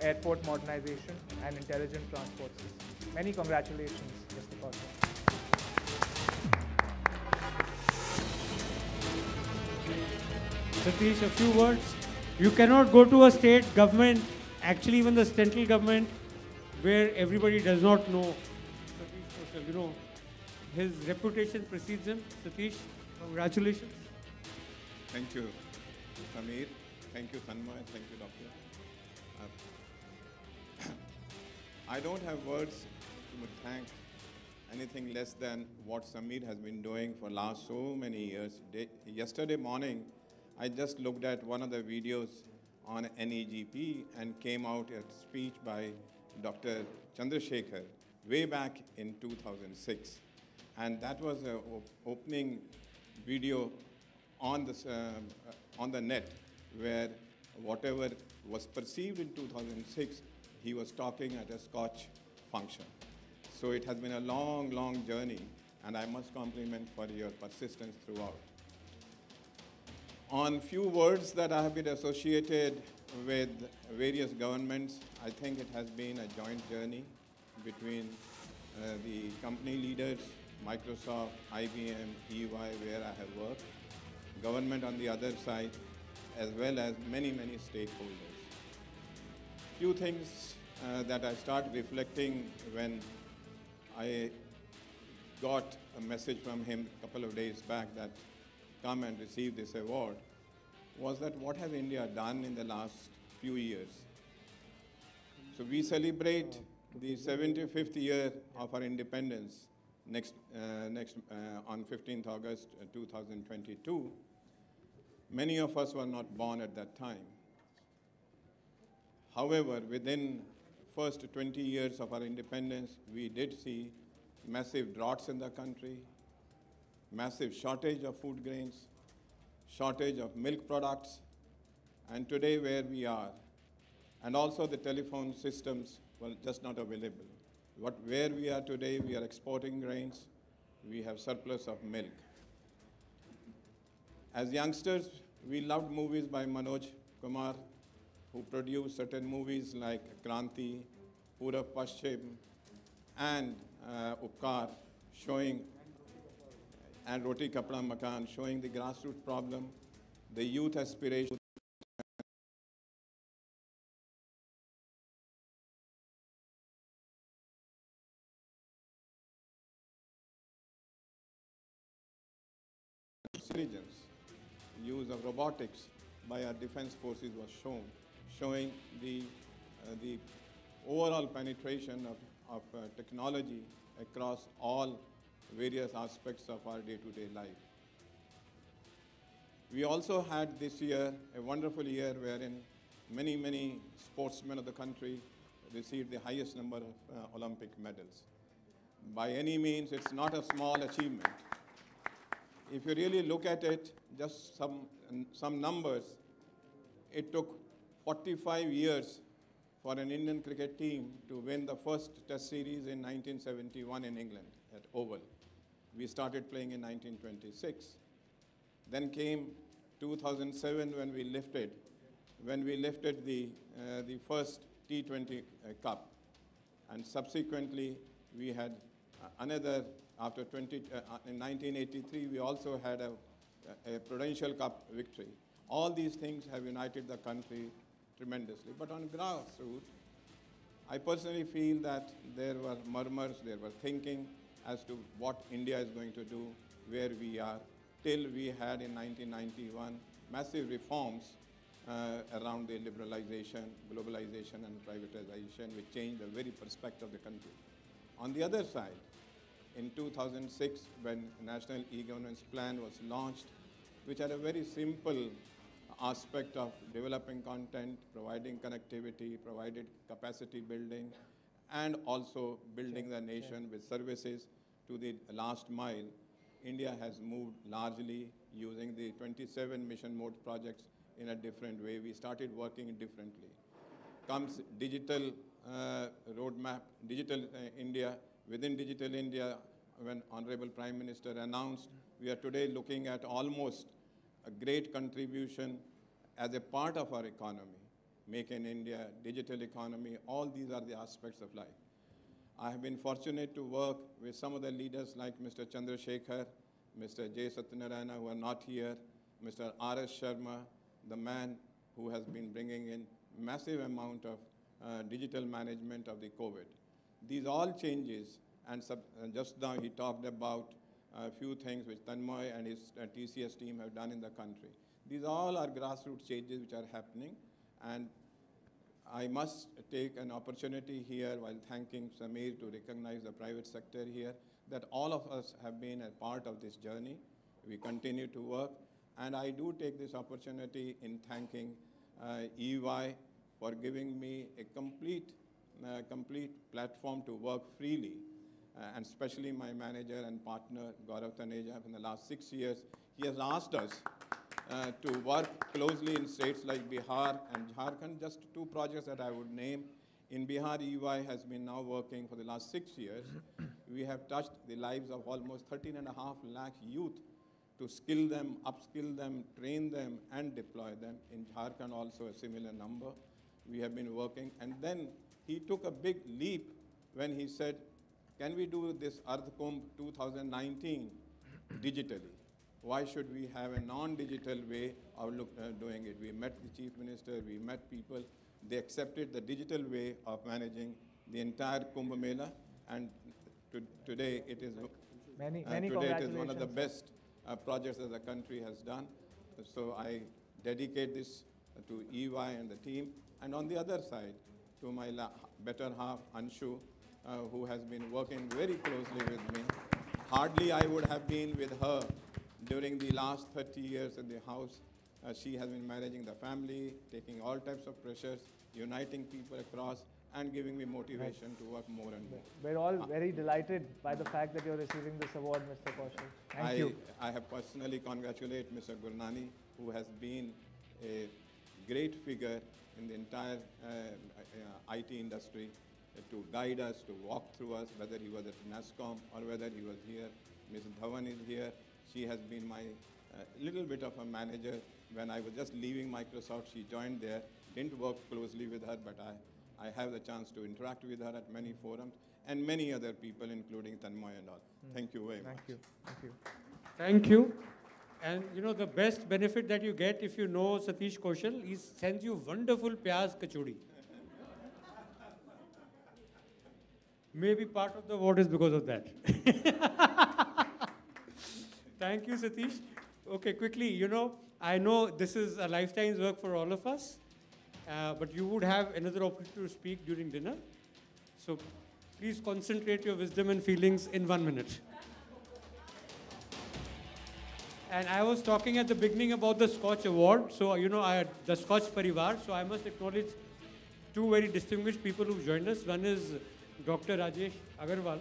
A: airport modernization, and intelligent transport systems. Many congratulations, Mr. Kausha.
D: Satish, a few words. You cannot go to a state government, actually even the central government, where everybody does not know Satish Kaushal. You know, his reputation precedes him. Satish, congratulations.
Q: Thank you, Samir. Thank you, Tanmay. Thank you, Doctor. I don't have words to thank anything less than what Samir has been doing for last so many years. Yesterday morning, I just looked at one of the videos on NEGP and came out a speech by Dr. Chandrasekhar way back in 2006. And that was an opening video on the net where whatever was perceived in 2006, he was talking at a SKOCH function. So it has been a long, long journey, and I must compliment for your persistence throughout. On few words that I have been associated with various governments, I think it has been a joint journey between the company leaders, Microsoft, IBM, EY, where I have worked, government on the other side, as well as many, many stakeholders. Few things that I started reflecting when I got a message from him a couple of days back that come and receive this award was that what has India done in the last few years? So we celebrate the 75th year of our independence on 15th August 2022. Many of us were not born at that time. However, within first 20 years of our independence, we did see massive droughts in the country, massive shortage of food grains, shortage of milk products, and today where we are. And also the telephone systems were just not available. Where we are today, we are exporting grains, we have surplus of milk. As youngsters, we loved movies by Manoj Kumar, who produced certain movies like Kranti, Purab Paschim, and Upkar, showing, and Roti Kapda Makan, showing the grassroots problem, the youth aspiration. Intelligence, use of robotics by our defense forces was shown, showing the overall penetration of technology across all various aspects of our day-to-day life. We also had this year a wonderful year wherein many sportsmen of the country received the highest number of Olympic medals. By any means, it's not a small achievement. If you really look at it, just some numbers, it took 45 years for an Indian cricket team to win the first test series in 1971 in England at Oval. We started playing in 1926. Then came 2007 when we lifted the first T20 Cup. And subsequently, we had another, in 1983, we also had a Prudential Cup victory. All these things have united the country tremendously. But on grassroots, I personally feel that there were murmurs, there were thinking as to what India is going to do, where we are, till we had in 1991 massive reforms around the liberalization, globalization, and privatization, which changed the very perspective of the country. On the other side, in 2006, when National E-Governance Plan was launched, which had a very simple aspect of developing content, providing connectivity, provided capacity building, and also building the nation with services to the last mile, India has moved largely using the 27 mission mode projects in a different way. We started working differently. Comes digital roadmap, digital India. Within Digital India, when Honorable Prime Minister announced, we are today looking at almost a great contribution as a part of our economy. Make in India, digital economy, all these are the aspects of life. I have been fortunate to work with some of the leaders like Mr. Chandrasekhar, Mr. J. Satyanarayana, who are not here, Mr. R.S. Sharma, the man who has been bringing in massive amount of digital management of the COVID. These all changes, and just now he talked about a few things which Tanmay and his TCS team have done in the country. These all are grassroots changes which are happening, and I must take an opportunity here while thanking Samir to recognize the private sector here, that all of us have been a part of this journey. We continue to work, and I do take this opportunity in thanking EY for giving me a complete platform to work freely, and especially my manager and partner, Gaurav Taneja. In the last 6 years, he has asked us to work closely in states like Bihar and Jharkhand. Just two projects that I would name. In Bihar, EY has been now working for the last 6 years. We have touched the lives of almost 13.5 lakh youth to skill them, upskill them, train them, and deploy them. In Jharkhand, also a similar number. We have been working. And then he took a big leap when he said, can we do this Earth Kumbh 2019 digitally? Why should we have a non-digital way of doing it? We met the Chief Minister, we met people. They accepted the digital way of managing the entire Kumbh Mela, and today it is one of the best projects that the country has done. So I dedicate this to EY and the team. And on the other side, to my better half, Anshu, who has been working very closely with me. hardly I would have been with her during the last 30 years in the house. She has been managing the family, taking all types of pressures, uniting people across, and giving me motivation to work more and more.
A: We're all very delighted by the fact that you're receiving this award, Mr. Kaushal. Thank you.
Q: I have personally congratulate Mr. Gurnani, who has been a great figure in the entire IT industry to guide us, to walk through us, whether he was at NASCOM or whether he was here. Ms. Dhawan is here. She has been my little bit of a manager. When I was just leaving Microsoft, she joined there. Didn't work closely with her, but I have the chance to interact with her at many forums and many other people, including Tanmoy and all. Thank you very much.
A: Thank you. Thank you.
D: Thank you. And you know, the best benefit that you get if you know Satish Kaushal, he sends you wonderful pyaz kachori. Maybe part of the award is because of that. Thank you, Satish. Okay, quickly, you know, I know this is a lifetime's work for all of us, but you would have another opportunity to speak during dinner. So please concentrate your wisdom and feelings in 1 minute. And I was talking at the beginning about the SKOCH award. So, you know, the SKOCH Parivar. So I must acknowledge two very distinguished people who've joined us. One is Dr. Rajesh Agarwal,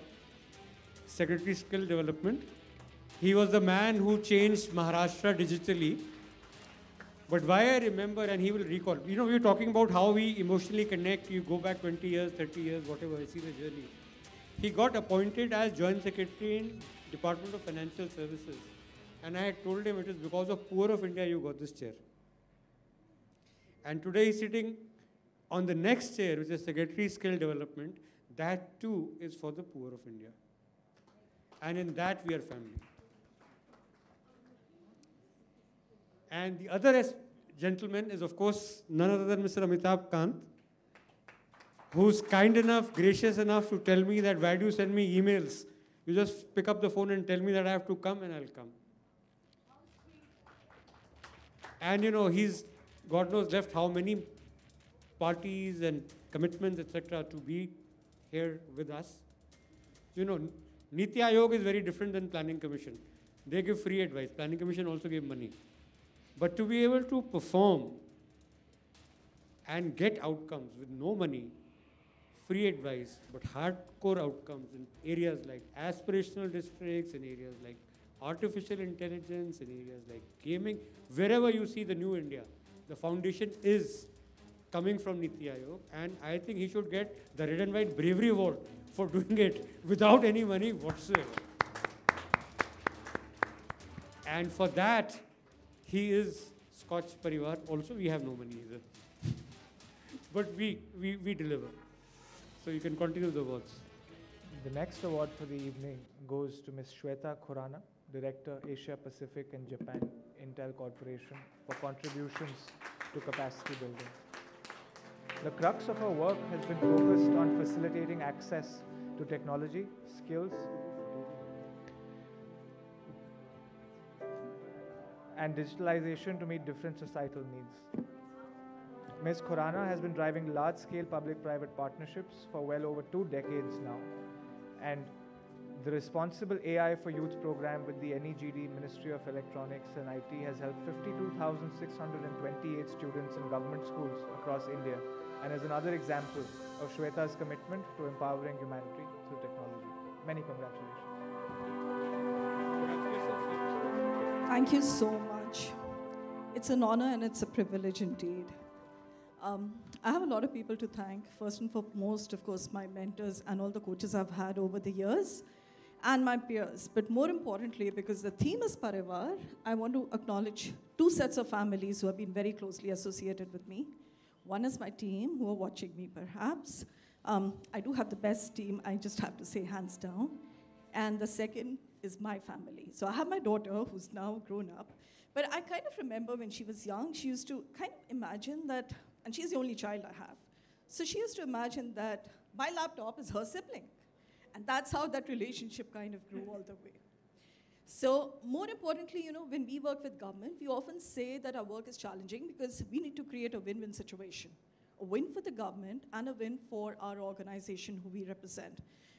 D: Secretary Skill Development. He was the man who changed Maharashtra digitally. But why I remember, and he will recall, you know, we were talking about how we emotionally connect. You go back 20 years, 30 years, whatever, I see the journey. He got appointed as Joint Secretary in Department of Financial Services. And I had told him it is because of poor of India you got this chair. And today he's sitting on the next chair, which is Secretary Skill Development. That too is for the poor of India. And in that we are family. And the other gentleman is, of course, none other than Mr. Amitabh Kant, who's kind enough, gracious enough to tell me that why do you send me emails? You just pick up the phone and tell me that I have to come and I'll come. And you know, he's, God knows, left how many parties and commitments, etc., to be here with us. You know, Niti Aayog is very different than Planning Commission. They give free advice. Planning Commission also gave money. But to be able to perform and get outcomes with no money, free advice, but hardcore outcomes in areas like aspirational districts, in areas like artificial intelligence, in areas like gaming, wherever you see the new India, the foundation is coming from Niti Aayog, and I think he should get the Red and White Bravery Award for doing it without any money whatsoever. And for that, he is SKOCH Parivar. Also, we have no money either. But we deliver. So you can continue the awards.
A: The next award for the evening goes to Ms. Shweta Khurana, Director, Asia Pacific and Japan Intel Corporation, for contributions to capacity building. The crux of her work has been focused on facilitating access to technology, skills, and digitalization to meet different societal needs. Ms. Khurana has been driving large-scale public-private partnerships for well over 2 decades now, and the Responsible AI for Youth program with the NEGD, Ministry of Electronics and IT, has helped 52,628 students in government schools across India, and is another example of Shweta's commitment to empowering humanity through technology. Many congratulations.
R: Thank you so much. It's an honor and it's a privilege indeed. I have a lot of people to thank. First and foremost, of course, my mentors and all the coaches I've had over the years, and my peers. But more importantly, because the theme is Parivar, I want to acknowledge 2 sets of families who have been very closely associated with me. One is my team, who are watching me perhaps. I do have the best team, I just have to say hands down. And the second is my family. So I have my daughter, who's now grown up. But I kind of remember when she was young, she used to kind of imagine that, and she's the only child I have. So she used to imagine that my laptop is her sibling. And that's how that relationship kind of grew all the way. So more importantly, you know, when we work with government, we often say that our work is challenging because we need to create a win-win situation. A win for the government and a win for our organization who we represent.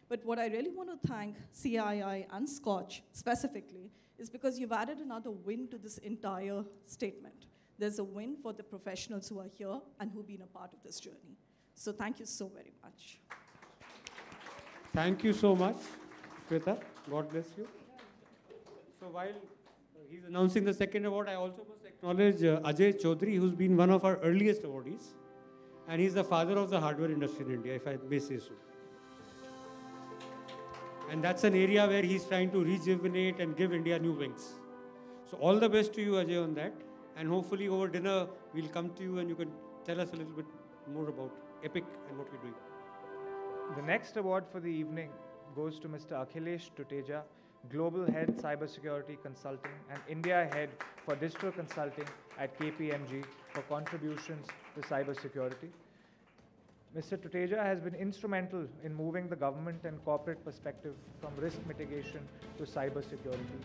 R: But what I really want to thank CII and SKOCH specifically is because you've added another win to this entire statement. There's a win for the professionals who are here and who've been a part of this journey. So thank you so very much.
D: Thank you so much, Shweta. God bless you. So while he's announcing the second award, I also must acknowledge Ajay Chaudhary, who's been one of our earliest awardees. And he's the father of the hardware industry in India, if I may say so. And that's an area where he's trying to rejuvenate and give India new wings. So all the best to you, Ajay, on that. And hopefully over dinner, we'll come to you and you can tell us a little bit more about EPIC and what we're doing.
A: The next award for the evening goes to Mr. Akhilesh Tuteja, Global Head Cybersecurity Consulting and India Head for Digital Consulting at KPMG for contributions to cybersecurity. Mr. Tuteja has been instrumental in moving the government and corporate perspective from risk mitigation to cybersecurity.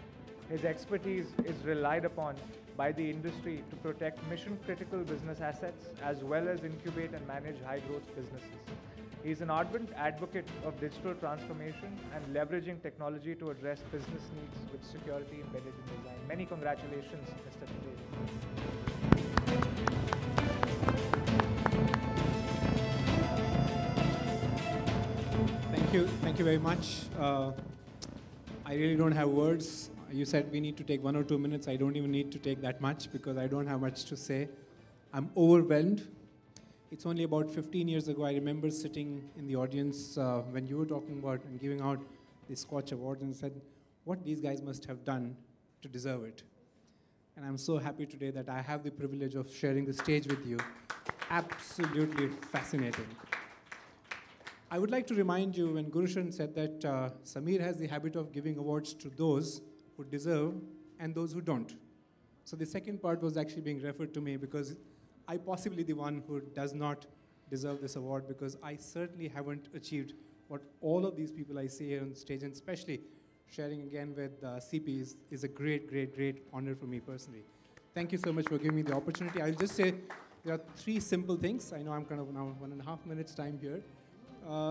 A: His expertise is relied upon by the industry to protect mission-critical business assets as well as incubate and manage high-growth businesses. He is an ardent advocate of digital transformation and leveraging technology to address business needs with security embedded in design. Many congratulations, Mr. Tuteja.
S: Thank you very much. I really don't have words. You said we need to take 1 or 2 minutes. I don't even need to take that much because I don't have much to say. I'm overwhelmed. It's only about 15 years ago, I remember sitting in the audience when you were talking about and giving out the SKOCH Awards and said, what these guys must have done to deserve it. And I'm so happy today that I have the privilege of sharing the stage with you. Absolutely fascinating. I would like to remind you when Gurushan said that Samir has the habit of giving awards to those who deserve and those who don't. So the second part was actually being referred to me because I possibly the one who does not deserve this award because I certainly haven't achieved what all of these people I see here on stage, and especially sharing again with CP is a great, great, great honor for me personally. Thank you so much for giving me the opportunity. I'll just say there are 3 simple things. I know I'm kind of now 1.5 minutes time here.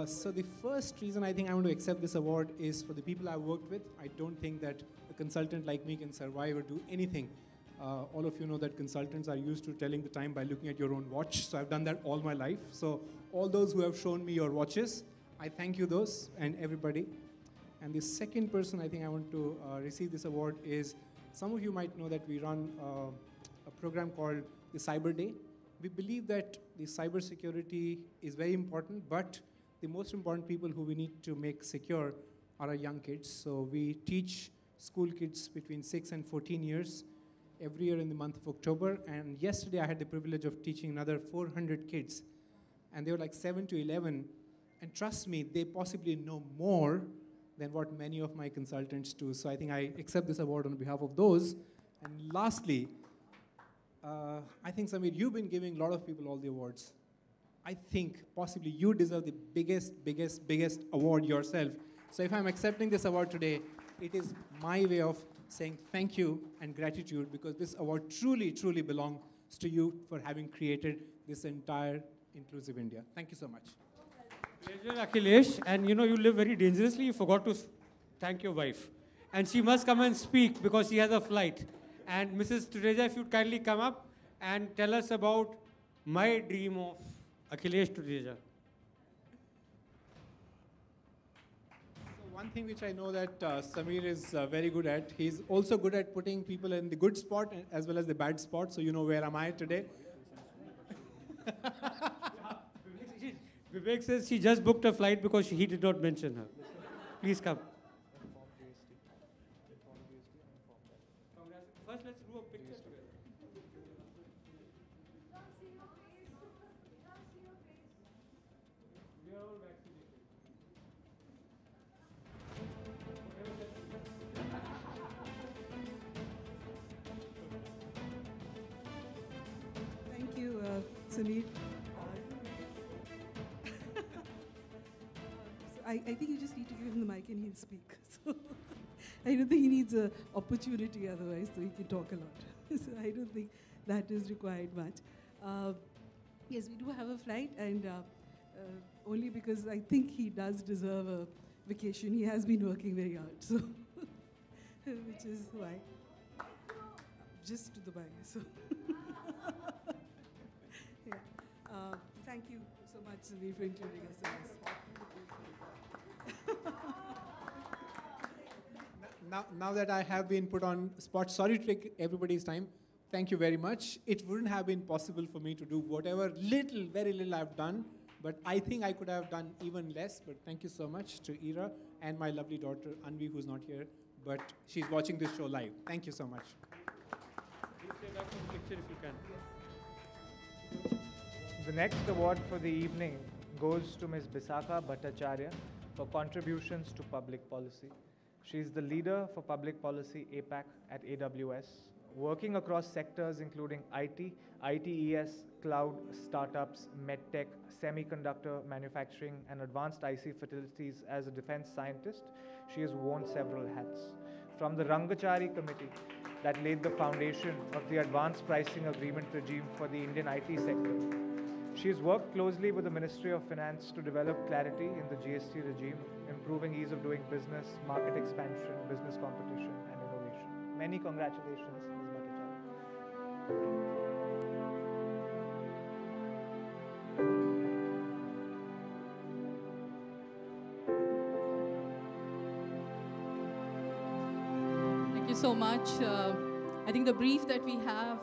S: So the first reason I think I want to accept this award is for the people I've worked with. I don't think that a consultant like me can survive or do anything. All of you know that consultants are used to telling the time by looking at your own watch. So I've done that all my life. So all those who have shown me your watches, I thank you those and everybody. And the second person I think I want to receive this award is, some of you might know that we run a program called the Cyber Day. We believe that the cybersecurity is very important, but the most important people who we need to make secure are our young kids. So we teach school kids between 6 and 14 years every year in the month of October. And yesterday I had the privilege of teaching another 400 kids. And they were like 7 to 11. And trust me, they possibly know more than what many of my consultants do. So I think I accept this award on behalf of those. And lastly, I think, Samir, you've been giving a lot of people all the awards. I think possibly you deserve the biggest award yourself. So if I'm accepting this award today, it is my way of saying thank you and gratitude because this award truly, truly belongs to you for having created this entire inclusive India. Thank you so much.
D: Pleasure, Akhilesh. And you know, you live very dangerously. You forgot to thank your wife. And she must come and speak because she has a flight. And Mrs. Tuteja, if you'd kindly come up and tell us about my dream of Akhilesh Tuteja.
S: One thing which I know that Samir is very good at, he's also good at putting people in the good spot as well as the bad spot. So you know where am I today?
D: Vivek says she just booked a flight because he did not mention her. Please come. First, let's do a picture together. We are all vaccinated.
T: Thank you, Samir. I think you just need to give him the mic and he'll speak. So I don't think he needs an opportunity otherwise, so he can talk a lot. So I don't think that is required much. Yes, we do have a flight, and only because I think he does deserve a vacation. He has been working very hard, so which is why. Just to Dubai, so. Yeah. Thank you so much, Sameer, for including us in this.
S: Now that I have been put on spot, sorry to take everybody's time. Thank you very much. It wouldn't have been possible for me to do whatever very little I've done, but I think I could have done even less. But thank you so much to Ira and my lovely daughter Anvi, who's not here, but she's watching this show live. Thank you so much.
D: Please stay back from the picture if you can.
A: The next award for the evening goes to Ms. Bisakha Bhattacharya for contributions to public policy. She is the leader for public policy APAC at AWS, working across sectors including IT, ITES, cloud, startups, medtech, semiconductor manufacturing, and advanced IC facilities. As a defense scientist, she has worn several hats. From the Rangachari committee that laid the foundation of the advanced pricing agreement regime for the Indian IT sector, she has worked closely with the Ministry of Finance to develop clarity in the GST regime, improving ease of doing business, market expansion, business competition, and innovation. Many congratulations, Ms. Bhattacharya.
U: Thank you so much. I think the brief that we have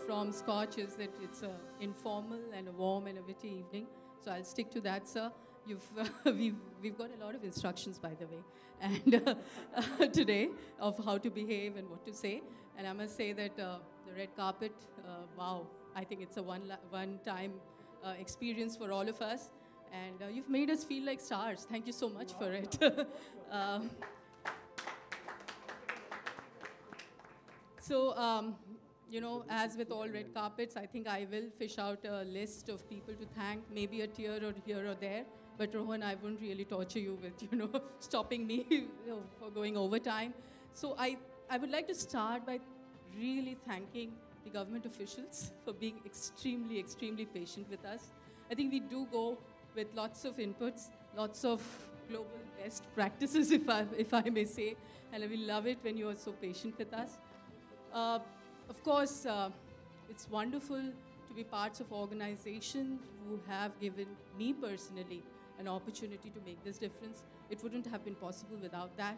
U: from SKOCH is that it's an informal and a warm and a witty evening. So I'll stick to that, sir. We've got a lot of instructions, by the way, and today of how to behave and what to say. And I must say that the red carpet, wow, I think it's a one-time experience for all of us. And you've made us feel like stars. Thank you so much for it. So, you know, as with all red carpets, I think I will fish out a list of people to thank, maybe a tear or here or there. But Rohan, I wouldn't really torture you with, you know, stopping me for going overtime. So I would like to start by really thanking the government officials for being extremely, extremely patient with us. I think we do go with lots of inputs, lots of global best practices, if I may say, and we love it when you are so patient with us. Of course, it's wonderful to be parts of organizations who have given me personally an opportunity to make this difference. It wouldn't have been possible without that.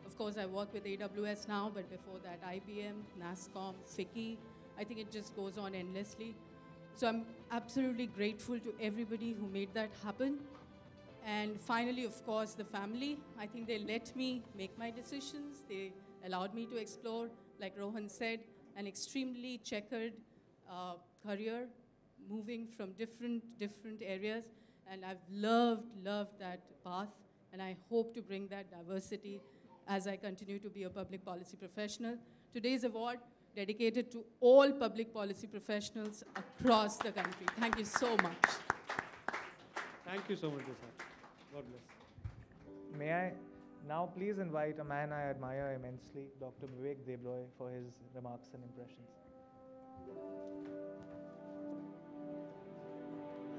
U: Of course, I work with AWS now, but before that, IBM, NASSCOM, FICCI. I think it just goes on endlessly. So I'm absolutely grateful to everybody who made that happen. And finally, of course, the family. I think they let me make my decisions. They allowed me to explore, like Rohan said, an extremely checkered career, moving from different areas. And I've loved that path. And I hope to bring that diversity as I continue to be a public policy professional. Today's award dedicated to all public policy professionals across the country. Thank you so much.
D: Thank you so much, sir. God bless.
A: May I now please invite a man I admire immensely, Dr. Vivek Debroy, for his remarks and impressions.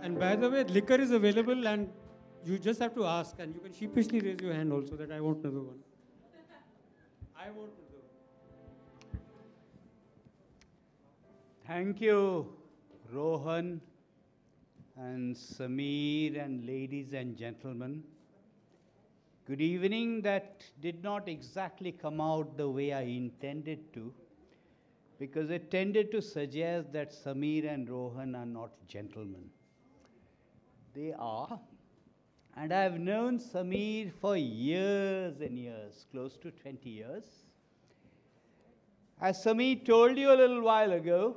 D: And by the way, liquor is available and you just have to ask, and you can sheepishly raise your hand also that I want another one. I want another one.
V: Thank you, Rohan and Sameer and ladies and gentlemen. Good evening. That did not exactly come out the way I intended to, because it tended to suggest that Sameer and Rohan are not gentlemen. They are. And I have known Sameer for years and years, close to 20 years. As Sameer told you a little while ago,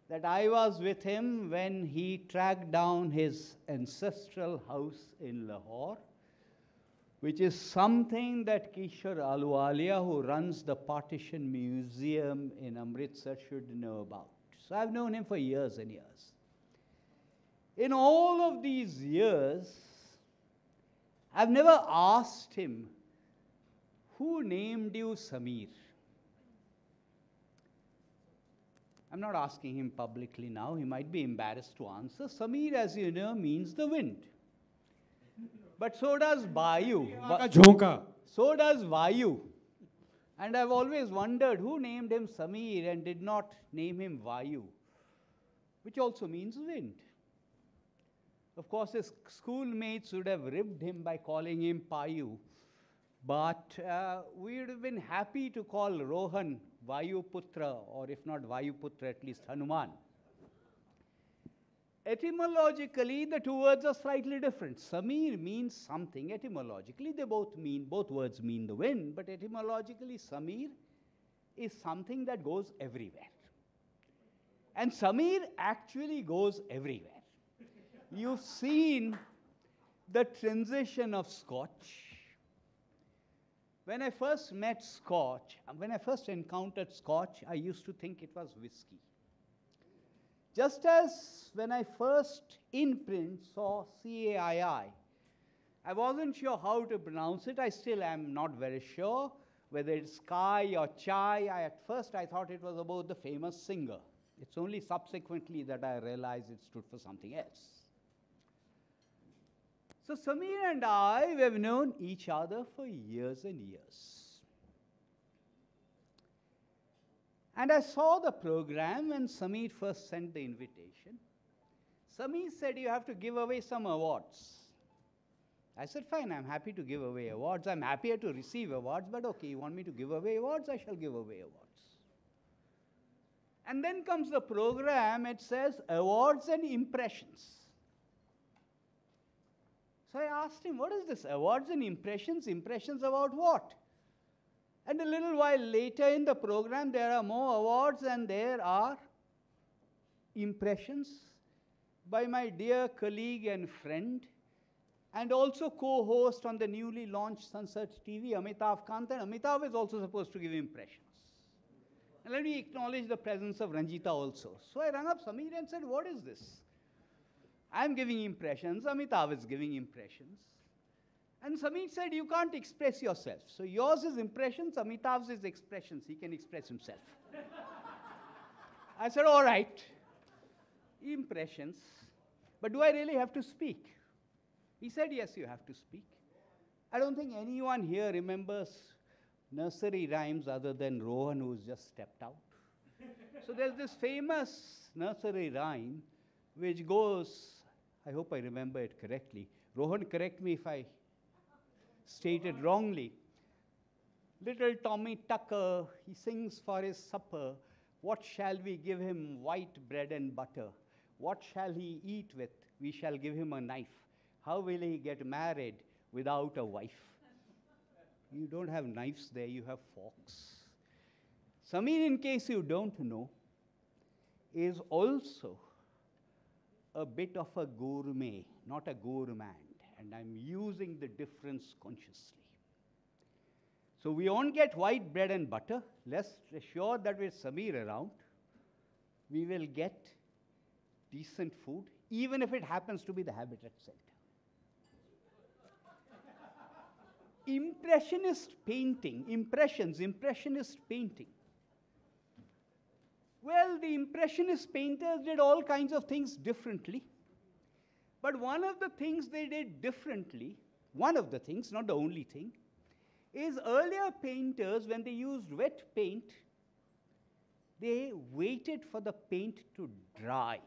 V: that I was with him when he tracked down his ancestral house in Lahore, which is something that Kishore Ahluwalia, who runs the Partition Museum in Amritsar, should know about. So I've known him for years and years. In all of these years, I've never asked him, who named you Sameer? I'm not asking him publicly now. He might be embarrassed to answer. Sameer, as you know, means the wind. But so does Vayu.
S: का झोंका.
V: So does Vayu. And I've always wondered who named him Samir and did not name him Vayu, which also means wind. Of course, his schoolmates would have ribbed him by calling him Payu, but we would have been happy to call Rohan Vayuputra, or if not Vayuputra, at least Hanuman. Etymologically, the two words are slightly different. Samir means something. Etymologically, both words mean the wind, but etymologically, Samir is something that goes everywhere. And Samir actually goes everywhere. You've seen the transition of SKOCH. When I first met SKOCH, when I first encountered SKOCH, I used to think it was whiskey. Just as when I first in print saw CAII, I wasn't sure how to pronounce it. I still am not very sure whether it's Kai or Chai. At first I thought it was about the famous singer. It's only subsequently that I realized it stood for something else. So Samir and I, we have known each other for years and years. And I saw the program when Samir first sent the invitation. Samir said, you have to give away some awards. I said, fine, I'm happy to give away awards. I'm happier to receive awards, but okay, you want me to give away awards? I shall give away awards. And then comes the program, it says awards and impressions. So I asked him, what is this? Awards and impressions? Impressions about what? And a little while later in the program, there are more awards and there are impressions by my dear colleague and friend, and also co-host on the newly launched Sunset TV, Amitav Kant. And Amitav is also supposed to give impressions. And let me acknowledge the presence of Ranjita also. So I rang up Samir and said, what is this? I'm giving impressions, Amitav is giving impressions. And Samir said, you can't express yourself. So yours is impressions, Amitav's is expressions. He can express himself. I said, all right, impressions. But do I really have to speak? He said, yes, you have to speak. I don't think anyone here remembers nursery rhymes other than Rohan, who's just stepped out. So there's this famous nursery rhyme which goes, I hope I remember it correctly. Rohan, correct me if I stated wrongly. Little Tommy Tucker, he sings for his supper. What shall we give him? White bread and butter. What shall he eat with? We shall give him a knife. How will he get married without a wife? You don't have knives there, you have forks. Samir, in case you don't know, is also a bit of a gourmet, not a gourmand. And I'm using the difference consciously. So we won't get white bread and butter. Let's assure that with Samir around, we will get decent food, even if it happens to be the Habitat Center. Impressionist painting, impressionist painting. Well, the Impressionist painters did all kinds of things differently. But one of the things they did differently, one of the things, not the only thing, is earlier painters, when they used wet paint, they waited for the paint to dry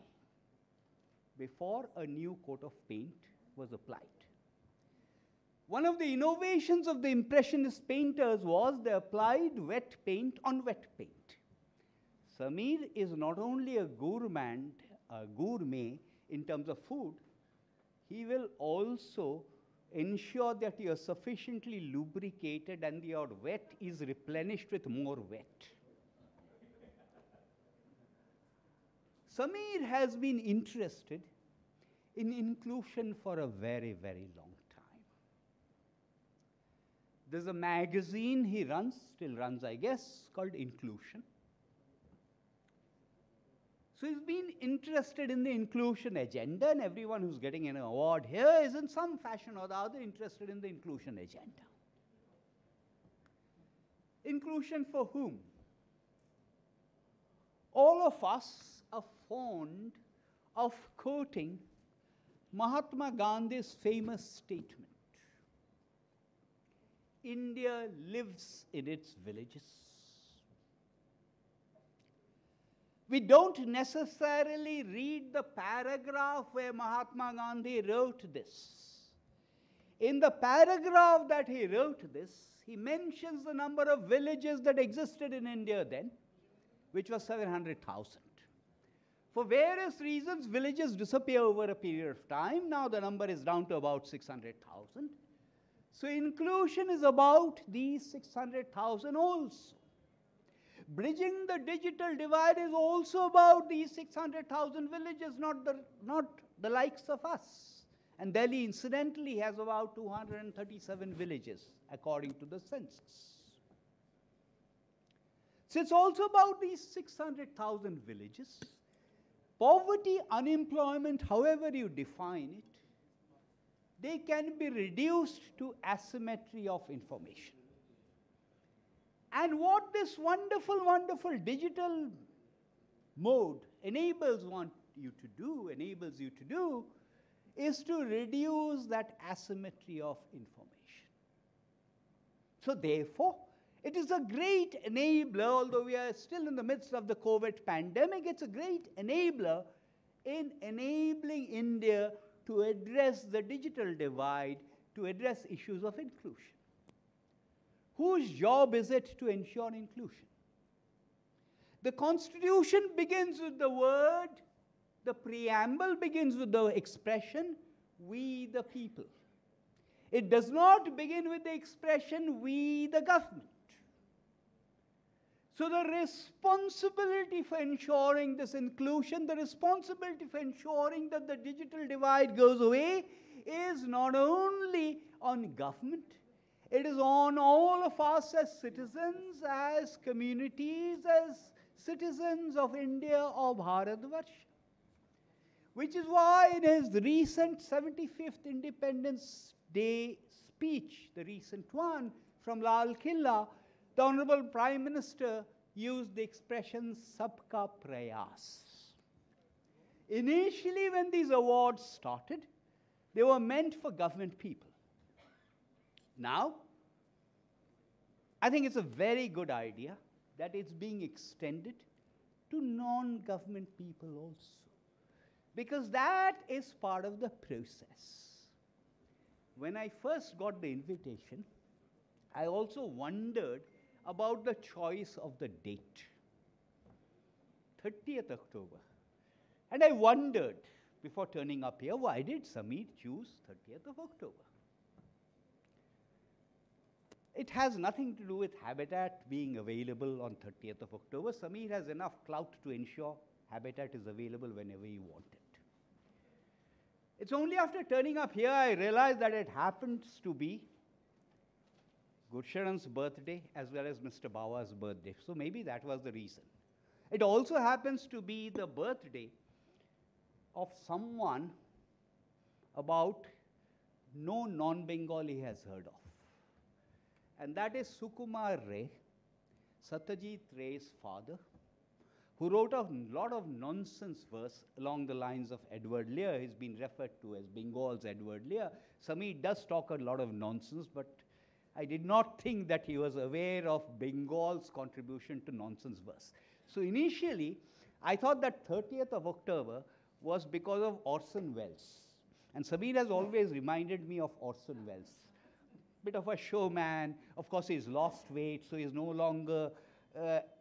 V: before a new coat of paint was applied. One of the innovations of the Impressionist painters was they applied wet paint on wet paint. Samir is not only a gourmand, a gourmet in terms of food, he will also ensure that you are sufficiently lubricated and your wet is replenished with more wet. Samir has been interested in inclusion for a very, very long time. There's a magazine he runs, still runs, I guess, called Inclusion. So he's been interested in the inclusion agenda, and everyone who's getting an award here is in some fashion or the other interested in the inclusion agenda. Inclusion for whom? All of us are fond of quoting Mahatma Gandhi's famous statement. India lives in its villages. We don't necessarily read the paragraph where Mahatma Gandhi wrote this. In the paragraph that he wrote this, he mentions the number of villages that existed in India then, which was 700,000. For various reasons, villages disappear over a period of time. Now the number is down to about 600,000. So inclusion is about these 600,000 also. Bridging the digital divide is also about these 600,000 villages, not the likes of us. And Delhi, incidentally, has about 237 villages, according to the census. So it's also about these 600,000 villages. Poverty, unemployment, however you define it, they can be reduced to asymmetry of information. And what this wonderful, wonderful digital mode enables you to do, is to reduce that asymmetry of information. So therefore, it is a great enabler, although we are still in the midst of the COVID pandemic, it's a great enabler in enabling India to address the digital divide, to address issues of inclusion. Whose job is it to ensure inclusion? The Constitution begins with the word, the preamble begins with the expression, we the people. It does not begin with the expression, we the government. So the responsibility for ensuring this inclusion, the responsibility for ensuring that the digital divide goes away is not only on government, it is on all of us as citizens, as communities, as citizens of India or Bharatvarsha. Which is why in his recent 75th Independence Day speech, the recent one from Lal Killa, the Honorable Prime Minister used the expression Sabka Prayas. Initially, when these awards started, they were meant for government people. Now, I think it's a very good idea that it's being extended to non-government people also, because that is part of the process. When I first got the invitation, I also wondered about the choice of the date, 30th October. And I wondered, before turning up here, why did Sameer choose 30th of October? It has nothing to do with Habitat being available on 30th of October. Sameer has enough clout to ensure Habitat is available whenever you want it. It's only after turning up here I realized that it happens to be Gursharan's birthday as well as Mr. Bawa's birthday. So maybe that was the reason. It also happens to be the birthday of someone about no non-Bengali has heard of. And that is Sukumar Ray, Satyajit Ray's father, who wrote a lot of nonsense verse along the lines of Edward Lear. He's been referred to as Bengal's Edward Lear. Sameer does talk a lot of nonsense, but I did not think that he was aware of Bengal's contribution to nonsense verse. So initially, I thought that 30th of October was because of Orson Welles. And Sameer has always reminded me of Orson Welles. Bit of a showman. Of course, he's lost weight, so he's no longer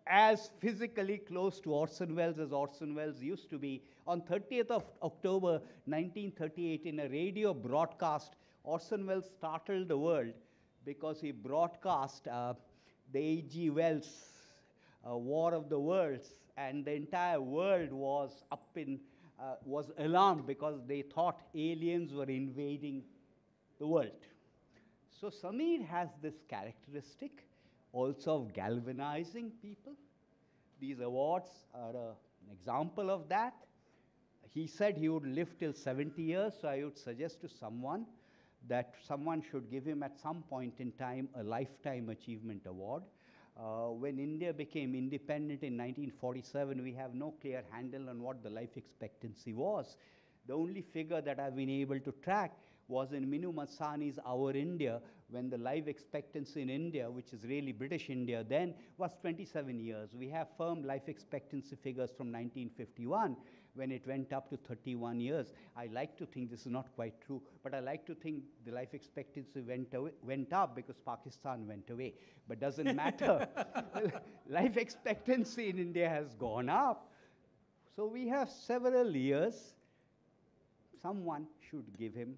V: as physically close to Orson Welles as Orson Welles used to be. On 30th of October 1938, in a radio broadcast, Orson Welles startled the world because he broadcast the A.G. Wells War of the Worlds, and the entire world was was alarmed because they thought aliens were invading the world. So Sameer has this characteristic also of galvanizing people. These awards are an example of that. He said he would live till 70 years, so I would suggest to someone that someone should give him at some point in time a Lifetime Achievement Award. When India became independent in 1947, we have no clear handle on what the life expectancy was. The only figure that I've been able to track was in Minu Masani's Our India, when the life expectancy in India, which is really British India then, was 27 years. We have firm life expectancy figures from 1951, when it went up to 31 years. I like to think this is not quite true, but I like to think the life expectancy went up because Pakistan went away. But doesn't matter. Life expectancy in India has gone up. So we have several years. Someone should give him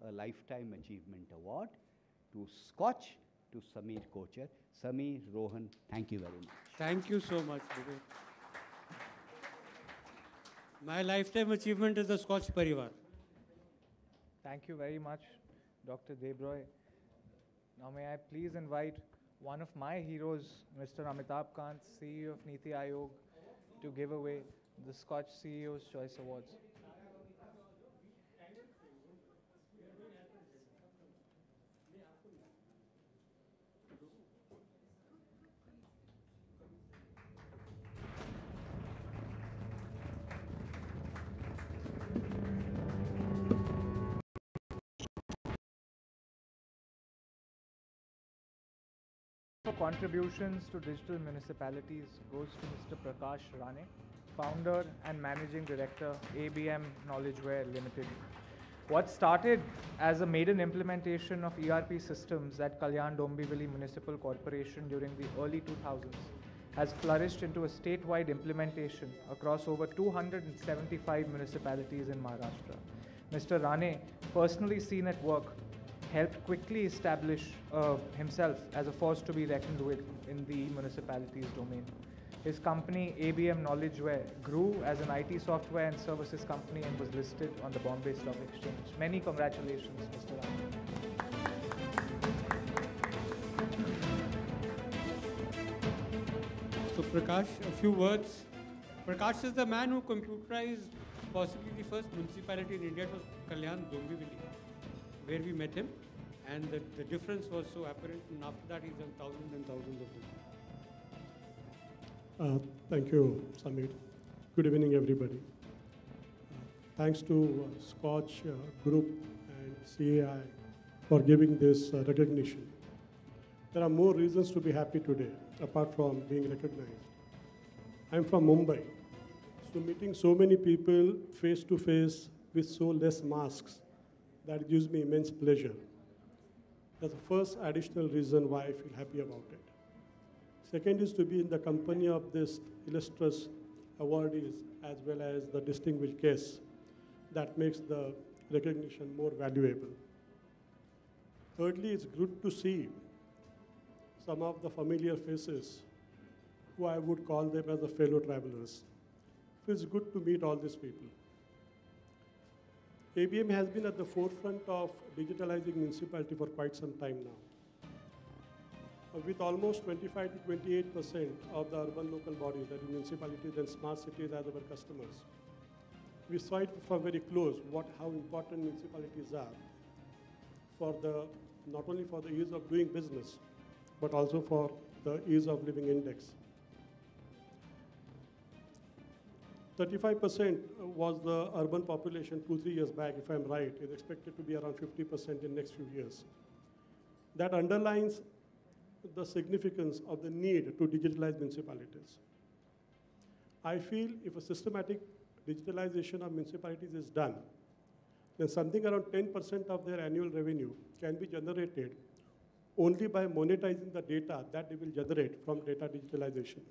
V: a Lifetime Achievement Award to SKOCH, to Samir Kochar. Samir, Rohan, thank you very much.
D: Thank you so much, Vivek. My lifetime achievement is the SKOCH Parivar.
A: Thank you very much, Dr. Debroy. Now may I please invite one of my heroes, Mr. Amitabh Kant, CEO of Niti Aayog, to give away the SKOCH CEO's Choice Awards. For contributions to digital municipalities goes to Mr. Prakash Rane, founder and managing director, ABM Knowledgeware Limited. What started as a maiden implementation of ERP systems at Kalyan Dombivli Municipal Corporation during the early 2000s has flourished into a statewide implementation across over 275 municipalities in Maharashtra. Mr. Rane, personally seen at work, helped quickly establish himself as a force to be reckoned with in the municipality's domain. His company, ABM Knowledgeware, grew as an IT software and services company and was listed on the Bombay Stock Exchange. Many congratulations, Mr. Rane.
D: So Prakash, a few words. Prakash is the man who computerized possibly the first municipality in India. It was Kalyan Dombivli, where we met him, and the difference was so apparent, and after that he's done thousands and thousands of them.
B: Thank you, Samir. Good evening, everybody. Thanks to SKOCH Group and CAI for giving this recognition. There are more reasons to be happy today, apart from being recognized. I'm from Mumbai, so meeting so many people face to face with so less masks, that gives me immense pleasure. That's the first additional reason why I feel happy about it. Second is to be in the company of this illustrious awardees as well as the distinguished guests. That makes the recognition more valuable. Thirdly, it's good to see some of the familiar faces who I would call them as the fellow travelers. Feels good to meet all these people. ABM has been at the forefront of digitalizing municipality for quite some time now. With almost 25 to 28% of the urban local bodies, that is municipalities and smart cities as our customers, we saw it from very close how important municipalities are for not only for the ease of doing business, but also for the ease of living index. 35% was the urban population 2-3 years back, if I'm right. It's expected to be around 50% in the next few years. That underlines the significance of the need to digitalize municipalities. I feel if a systematic digitalization of municipalities is done, then something around 10% of their annual revenue can be generated only by monetizing the data that they will generate from data digitalization.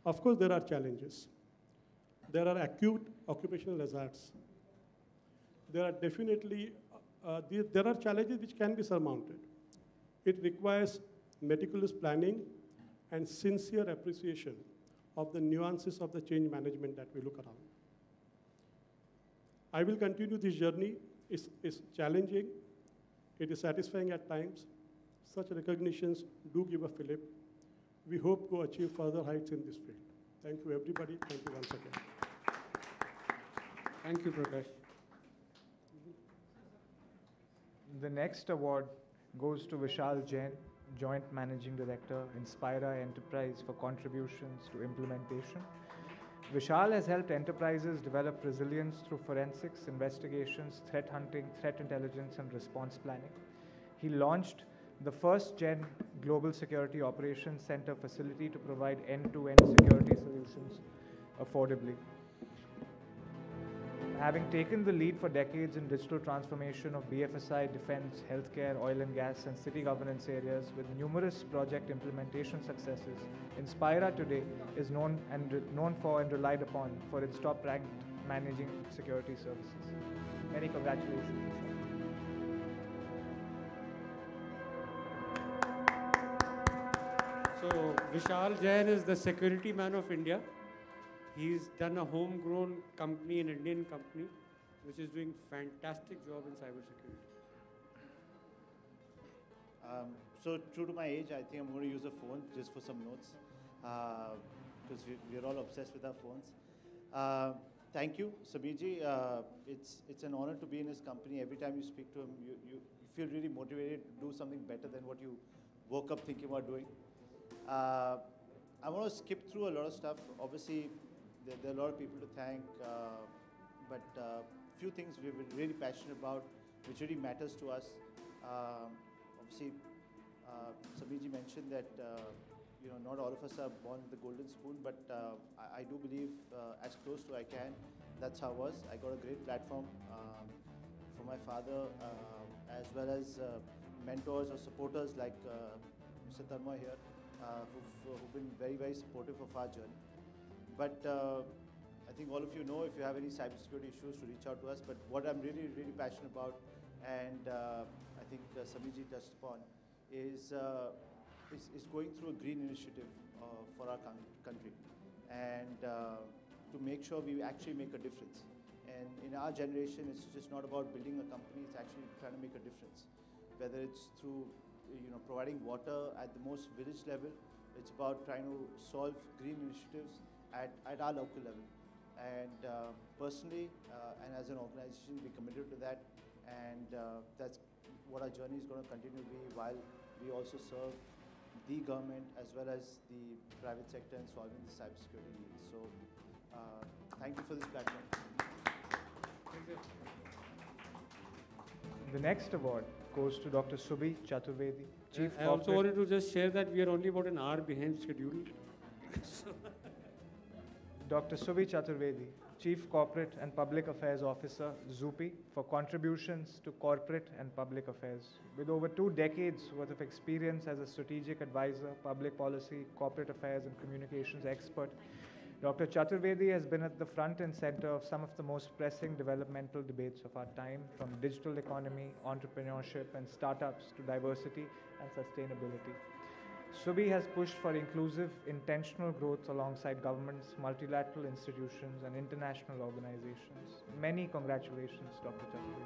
B: Of course, there are challenges. There are acute occupational hazards. There are definitely, there are challenges which can be surmounted. It requires meticulous planning and sincere appreciation of the nuances of the change management that we look around. I will continue this journey. It's challenging. It is satisfying at times. Such recognitions do give a fillip. We hope to achieve further heights in this field. Thank you, everybody. Thank you once again.
D: Thank you, Prakash.
A: The next award goes to Vishal Jain, Joint Managing Director, Inspira Enterprise, for contributions to implementation. Vishal has helped enterprises develop resilience through forensics, investigations, threat hunting, threat intelligence, and response planning. He launched the first-gen Global Security Operations Center facility to provide end-to-end security solutions affordably. Having taken the lead for decades in digital transformation of BFSI, defense, healthcare, oil and gas, and city governance areas with numerous project implementation successes, Inspira today is known for and relied upon for its top-ranked managing security services. Many congratulations.
D: So Vishal Jain is the security man of India. He's done a homegrown company, an Indian company, which is doing fantastic job in cybersecurity.
C: So true to my age, I think I'm going to use a phone just for some notes, because we're all obsessed with our phones. Thank you, Sameerji. It's an honor to be in his company. Every time you speak to him, you feel really motivated to do something better than what you woke up thinking about doing. I want to skip through a lot of stuff. Obviously, there are a lot of people to thank, but few things we've been really passionate about, which really matters to us. Obviously, Sameerji mentioned that not all of us are born with the golden spoon, but I do believe as close to I can. That's how it was. I got a great platform from my father, as well as mentors or supporters like Mr. Tanmoy here, who've been very, very supportive of our journey. But I think all of you know, if you have any cybersecurity issues, to reach out to us. But what I'm really, really passionate about, and I think Sameerji touched upon, is going through a green initiative for our country, and to make sure we actually make a difference. And in our generation, it's just not about building a company, it's actually trying to make a difference. Whether it's through providing water at the most village level, it's about trying to solve green initiatives at our local level. And personally, and as an organization, we're committed to that, and that's what our journey is going to continue to be, while we also serve the government as well as the private sector in solving the cybersecurity needs. So thank you for this platform.
A: The next award goes to Dr. Subhi Chaturvedi, Chief
D: I also wanted to just share that we are only about an hour behind schedule.
A: Dr. Subhi Chaturvedi, Chief Corporate and Public Affairs Officer, ZUPI, for contributions to corporate and public affairs. With over 2 decades worth of experience as a strategic advisor, public policy, corporate affairs, and communications expert, Dr. Chaturvedi has been at the front and center of some of the most pressing developmental debates of our time, from digital economy, entrepreneurship, and startups to diversity and sustainability. Subhi has pushed for inclusive, intentional growth alongside governments, multilateral institutions, and international organizations. Many congratulations, Dr. Chaturvedi.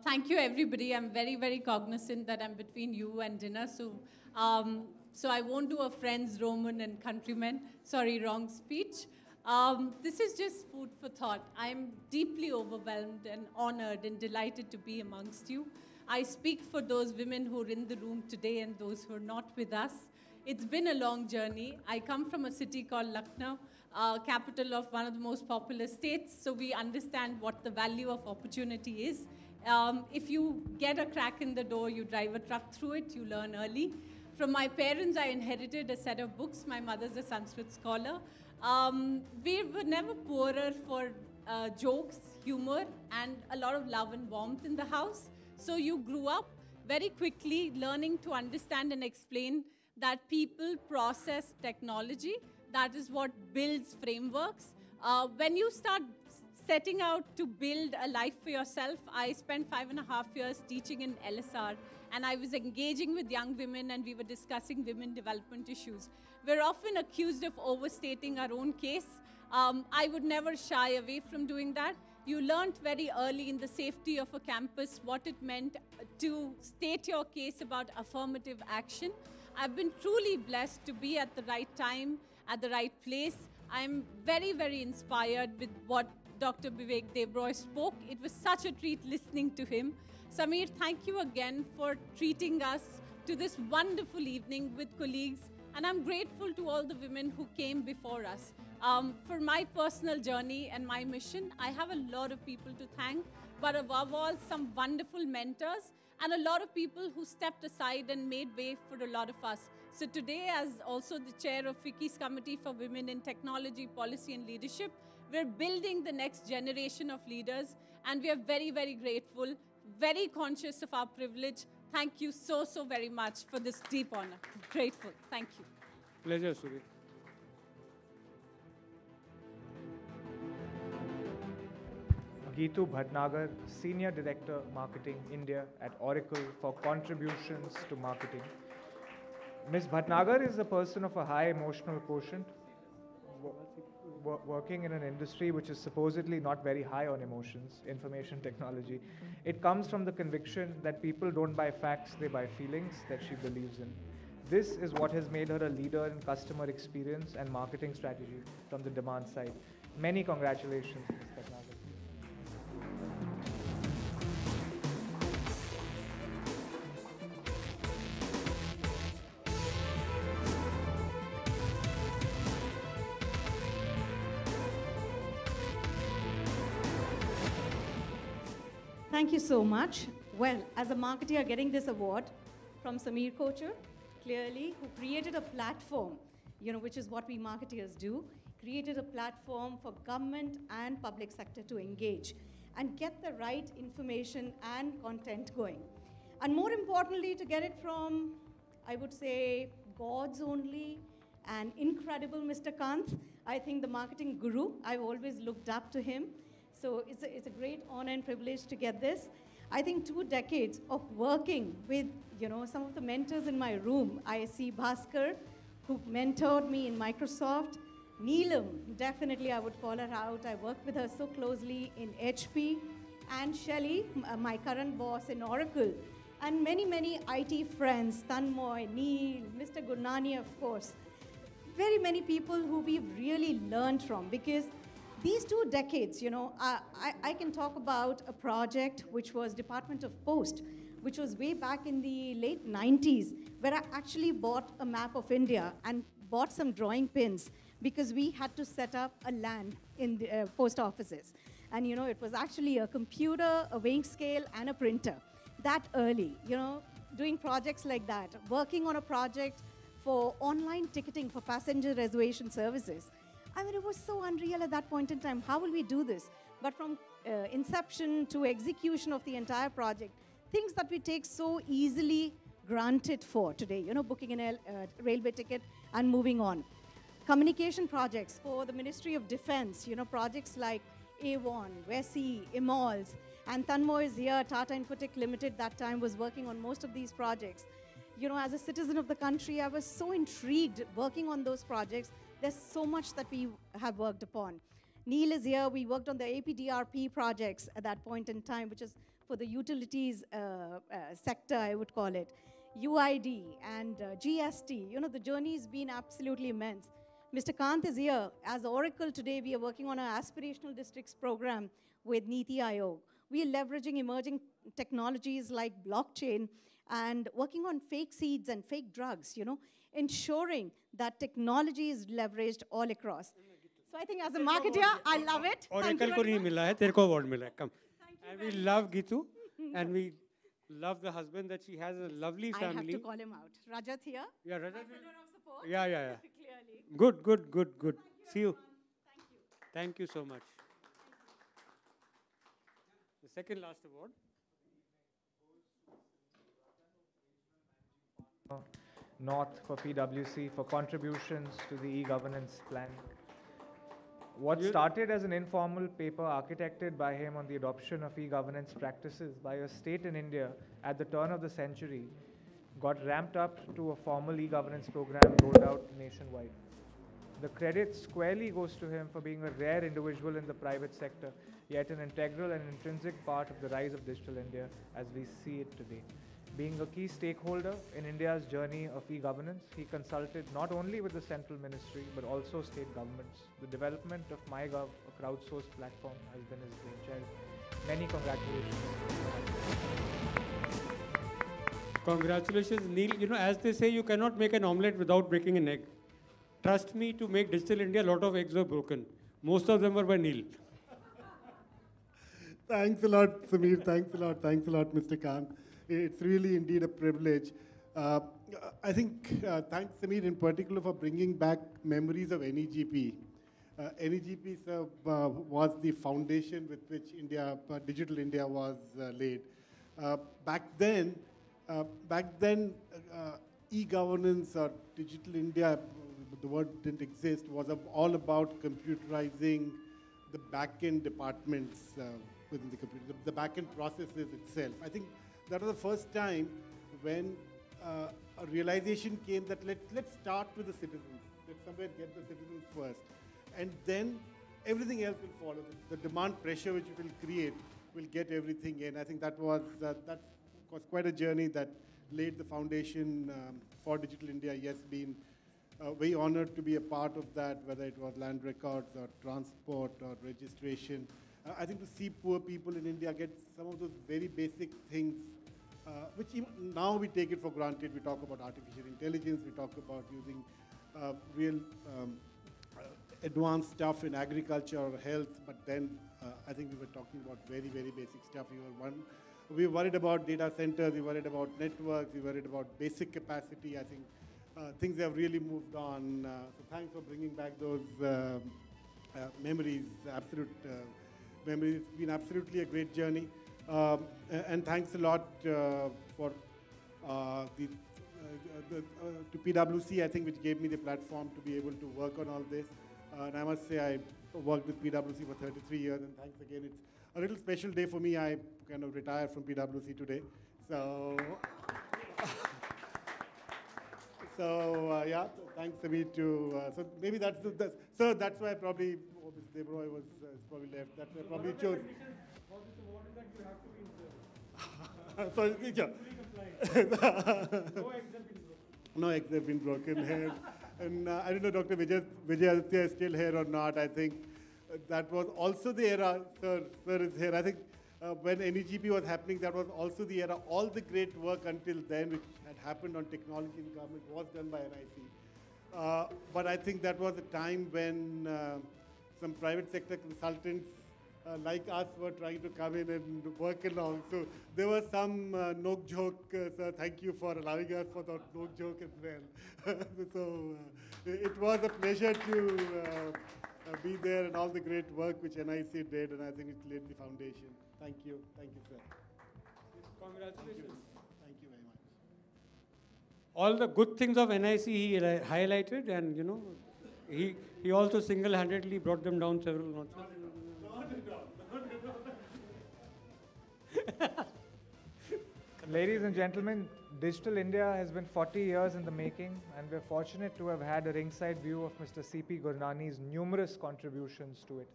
U: Thank you, everybody. I'm very, very cognizant that I'm between you and dinner, so I won't do a friends, Roman, and countrymen. Sorry, wrong speech. This is just food for thought. I'm deeply overwhelmed and honored and delighted to be amongst you. I speak for those women who are in the room today and those who are not with us. It's been a long journey. I come from a city called Lucknow, capital of one of the most populous states, so we understand what the value of opportunity is. If you get a crack in the door, you drive a truck through it, you learn early. From my parents, I inherited a set of books. My mother's a Sanskrit scholar. We were never poorer for jokes, humor, and a lot of love and warmth in the house. So you grew up very quickly learning to understand and explain that people process technology. That is what builds frameworks. When you start setting out to build a life for yourself, I spent 5.5 years teaching in LSR, and I was engaging with young women, and we were discussing women development issues. We're often accused of overstating our own case. I would never shy away from doing that. You learned very early in the safety of a campus what it meant to state your case about affirmative action. I've been truly blessed to be at the right time, at the right place. I'm very, very inspired with what Dr. Vivek Debroy spoke. It was such a treat listening to him.
F: Sameer, thank you again for treating us to this wonderful evening with colleagues. And I'm grateful to all the women who came before us. For my personal journey and my mission, I have a lot of people to thank, but above all, some wonderful mentors and a lot of people who stepped aside and made way for a lot of us. So today, as also the chair of FICCI's Committee for Women in Technology, Policy and Leadership, we're building the next generation of leaders, and we are very, very grateful, very conscious of our privilege. Thank you so, so very much for this deep honor. Grateful. Thank you.
D: Pleasure, Suri.
A: Geetu Bhatnagar, Senior Director Marketing India at Oracle, for contributions to marketing. Ms. Bhatnagar is a person of a high emotional quotient, working in an industry which is supposedly not very high on emotions, information technology. It comes from the conviction that people don't buy facts, they buy feelings that she believes in. This is what has made her a leader in customer experience and marketing strategy from the demand side. Many congratulations, Ms. Bhatnagar.
G: Thank you so much. Well, as a marketer getting this award from Sameer Kocher, clearly, who created a platform, which is what we marketers do, created a platform for government and public sector to engage and get the right information and content going. And more importantly, to get it from, I would say, God's only and incredible Mr. Kant, I think the marketing guru, I've always looked up to him. So it's a great honor and privilege to get this. I think 2 decades of working with, some of the mentors in my room. I see Bhaskar, who mentored me in Microsoft. Neelam, definitely I would call her out. I worked with her so closely in HP. And Shelly, my current boss in Oracle. And many, many IT friends, Tanmoy, Neil, Mr. Gurnani, of course. Very many people who we've really learned from, because these 2 decades, I can talk about a project which was Department of Post, which was way back in the late 90s, where I actually bought a map of India and bought some drawing pins because we had to set up a LAN in the post offices. And, it was actually a computer, a weighing scale, and a printer. That early, doing projects like that, working on a project for online ticketing for passenger reservation services. I mean, it was so unreal at that point in time. How will we do this? But from inception to execution of the entire project, things that we take so easily granted for today, booking a railway ticket and moving on. Communication projects for the Ministry of Defense, projects like A1, WESI, EMOLS, and Tanmoy is here, Tata Infotech Limited that time was working on most of these projects. As a citizen of the country, I was so intrigued working on those projects. There's so much that we have worked upon. Neil is here. We worked on the APDRP projects at that point in time, which is for the utilities sector, I would call it. UID and GST. The journey's been absolutely immense. Mr. Kant is here. As Oracle today, we are working on our aspirational districts program with Niti Aayog. We are leveraging emerging technologies like blockchain and working on fake seeds and fake drugs, ensuring that technology is leveraged all across. So I think as a marketer, I love it.
D: Oracle ko nahi mila hai, tere ko award mila hai. Come. And we love Geetu, and we love the husband that she has a lovely family.
G: I have to call him out. Rajat here.
D: Yeah, Rajat.
G: Pillar of support.
D: Yeah.
G: Clearly.
D: Good. See you. Thank you so much. The second last award.
A: North for PwC for contributions to the e-governance plan. What started as an informal paper architected by him on the adoption of e-governance practices by a state in India at the turn of the century got ramped up to a formal e-governance program rolled out nationwide. The credit squarely goes to him for being a rare individual in the private sector, yet an integral and intrinsic part of the rise of digital India as we see it today. Being a key stakeholder in India's journey of e-governance, he consulted not only with the central ministry, but also state governments. The development of MyGov, a crowdsourced platform, has been his brainchild. Many congratulations.
D: Congratulations, Neil. You know, as they say, you cannot make an omelette without breaking an egg. Trust me, to make Digital India, a lot of eggs were broken. Most of them were by Neil.
B: Thanks a lot, Sameer. Thanks a lot. Thanks a lot, Mr. Khan. It's really indeed a privilege. I think thanks, Sameer, in particular for bringing back memories of NEGP. NEGP was the foundation with which Digital India was laid. Back then, e-governance or Digital India, the word didn't exist, was all about computerizing the back-end departments within the computer, the back-end processes itself. I think that was the first time when a realization came that let's start with the citizens. Let's somewhere get the citizens first. And then everything else will follow. The demand pressure which it will create will get everything in. I think that was quite a journey that laid the foundation for Digital India. Yes, been very honored to be a part of that, whether it was land records or transport or registration. I think to see poor people in India get some of those very basic things, which even now we take it for granted. We talk about artificial intelligence, we talk about using real advanced stuff in agriculture or health, but then I think we were talking about very, very basic stuff. We were worried about data centers, we were worried about networks, we were worried about basic capacity. I think things have really moved on. So thanks for bringing back those memories, absolute memories. It's been absolutely a great journey. And thanks a lot for to PwC, I think, which gave me the platform to be able to work on all this. And I must say, I worked with PwC for 33 years, and thanks again. It's a little special day for me. I kind of retired from PwC today. So, yeah, thanks, Sameer, so maybe that's why probably Mr. Debroy was probably left. That's why probably chose. Sorry, teacher. No eggs have been broken here. And I don't know, Dr. Vijay Aditya is still here or not. I think that was also the era, sir is here. I think when NEGP was happening, that was also the era. All the great work until then, which had happened on technology in government, was done by NIC. But I think that was a time when some private sector consultants like us were trying to come in and work along. So there was some no joke. So thank you for allowing us for that no joke as well. So it was a pleasure to be there and all the great work which NIC did, and I think it laid the foundation. Thank you, sir.
D: Congratulations.
B: Thank you very much.
D: All the good things of NIC he highlighted, and you know, he also single-handedly brought them down several notches.
A: Ladies and gentlemen, Digital India has been 40 years in the making, and we're fortunate to have had a ringside view of Mr. C.P. Gurnani's numerous contributions to it.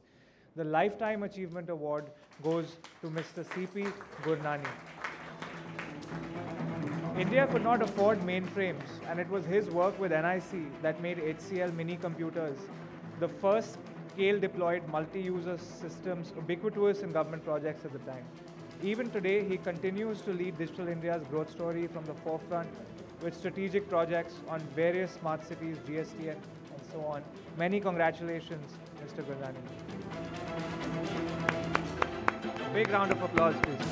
A: The Lifetime Achievement Award goes to Mr. C.P. Gurnani. India could not afford mainframes, and it was his work with NIC that made HCL mini computers the first scale-deployed multi-user systems ubiquitous in government projects at the time. Even today, he continues to lead Digital India's growth story from the forefront with strategic projects on various smart cities, GST, and so on. Many congratulations, Mr. Gurnani. Big round of applause, please.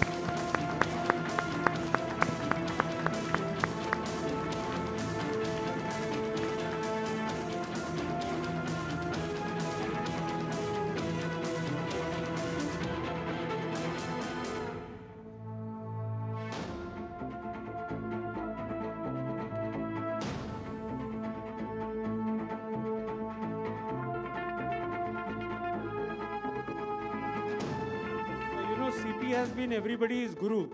D: CP has been everybody's guru.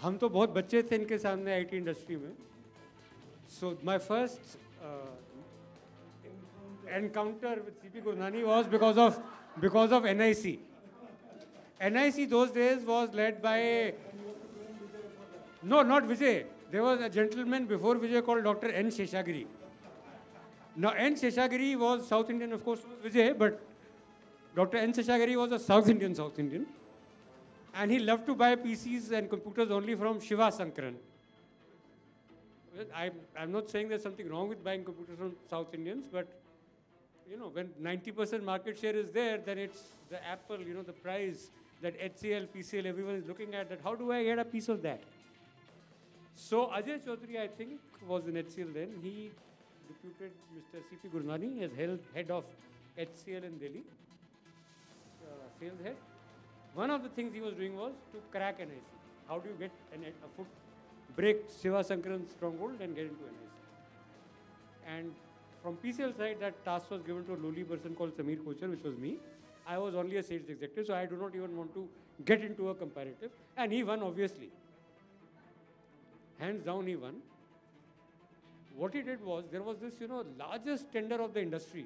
D: हम तो बहुत बच्चे थे इनके सामने IT industry में. So my first encounter with CP Gurnani was because of NIC. NIC those days was led by not Vijay. There was a gentleman before Vijay called Dr. N. Sheshagiri. Now N. Sheshagiri was South Indian, of course, was Vijay, but Dr. N. Sheshagiri was a South Indian. And he loved to buy PCs and computers only from Shiva Sankaran. Well, I'm not saying there's something wrong with buying computers from South Indians, but you know, when 90% market share is there, then it's the apple, you know, the price that HCL, PCL, everyone is looking at, that how do I get a piece of that? So Ajay Chaudhary, I think, was in HCL then. He deputed Mr. C.P. Gurnani as head of HCL in Delhi, sales head. One of the things he was doing was to crack NIC. How do you get a foot, break Shiva Sankaran's stronghold and get into NIC? And from PCL side, that task was given to a lowly person called Sameer Kochar, which was me. I was only a sales executive, so I do not even want to get into a comparative. And he won, obviously. Hands down, he won. What he did was, there was this, you know, largest tender of the industry.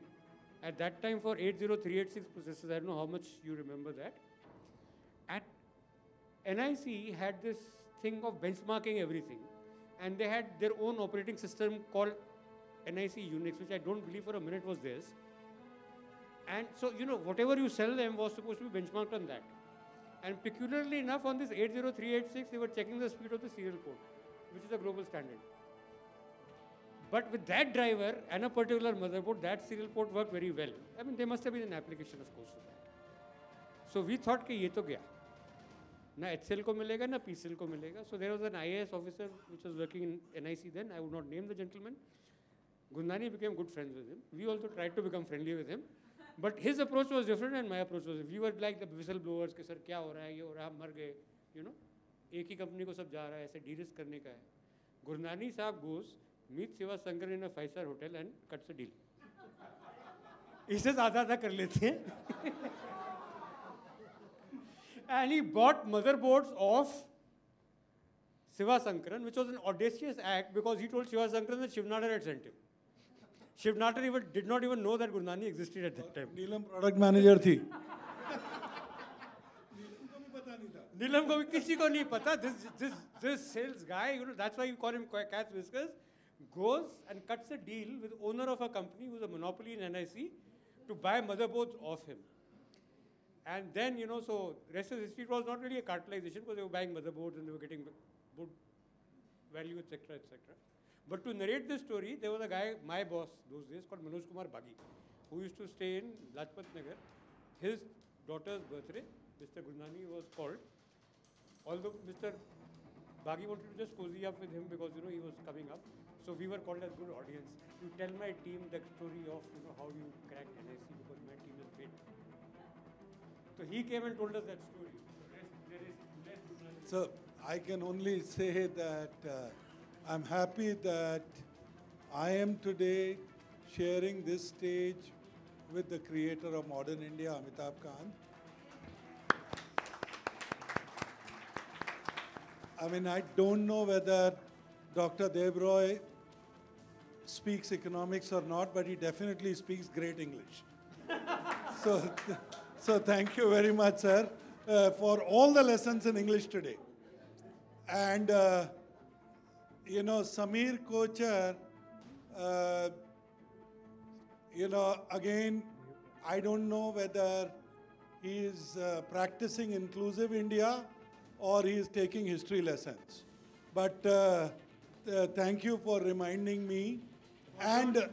D: At that time for 80386 processors, I don't know how much you remember that. At NIC had this thing of benchmarking everything. And they had their own operating system called NIC Unix, which I don't believe for a minute was theirs. And so, you know, whatever you sell them was supposed to be benchmarked on that. And peculiarly enough, on this 80386, they were checking the speed of the serial port, which is a global standard. But with that driver and a particular motherboard, that serial port worked very well. I mean, there must have been an application, of course, for that. So we thought कि ये तो गया. ना HCL को मिलेगा, ना PCL को मिलेगा. So there was an IAS officer which was working in NIC then. I would not name the gentleman. Gurnani became good friends with him. We also tried to become friendly with him. But his approach was different and my approach was different. We were like the whistleblowers कि sir क्या हो रहा है, ये हो रहा है, हम मर गए, you know. एक ही कंपनी को सब जा रहा है, ऐसे de-risk करने का है. Gurnani साहब goes, meets Shiva Sankaran in a 5-star hotel and cuts a deal. इससे ज़्यादा कर लेते हैं. And he bought motherboards of Shiva Sankaran, which was an audacious act because he told Shiva Sankaran that Shiv Nadar had sent him. Shiv Nadar did not even know that Gurnani existed at that time.
H: Neelam product manager थी.
D: नीलम को भी किसी को नहीं पता. This sales guy, you know, that's why you call him Cat's Whiskers, goes and cuts a deal with owner of a company who's a monopoly in NIC to buy motherboards of him. And then, you know, so rest of the history, it was not really a cartelization because they were buying motherboards and they were getting good value, etc., etc. But to narrate this story, there was a guy, my boss those days, called Manoj Kumar Bagi, who used to stay in Lajpat Nagar. His daughter's birthday, Mr. Gurnani was called. Although Mr. Bagi wanted to just cozy up with him because, you know, he was coming up. So we were called as good audience. You tell my team the story of, you know, how you cracked NIC because my team is great. So he came and told us that story.
H: So I can only say that I'm happy that I am today sharing this stage with the creator of modern India, Amitabh Kant. I mean, I don't know whether Dr. Devroy speaks economics or not, but he definitely speaks great English. So thank you very much, sir, for all the lessons in English today. And, you know, Sameer Kochar, you know, again, I don't know whether he is practicing inclusive India or he is taking history lessons. But thank you for reminding me. And,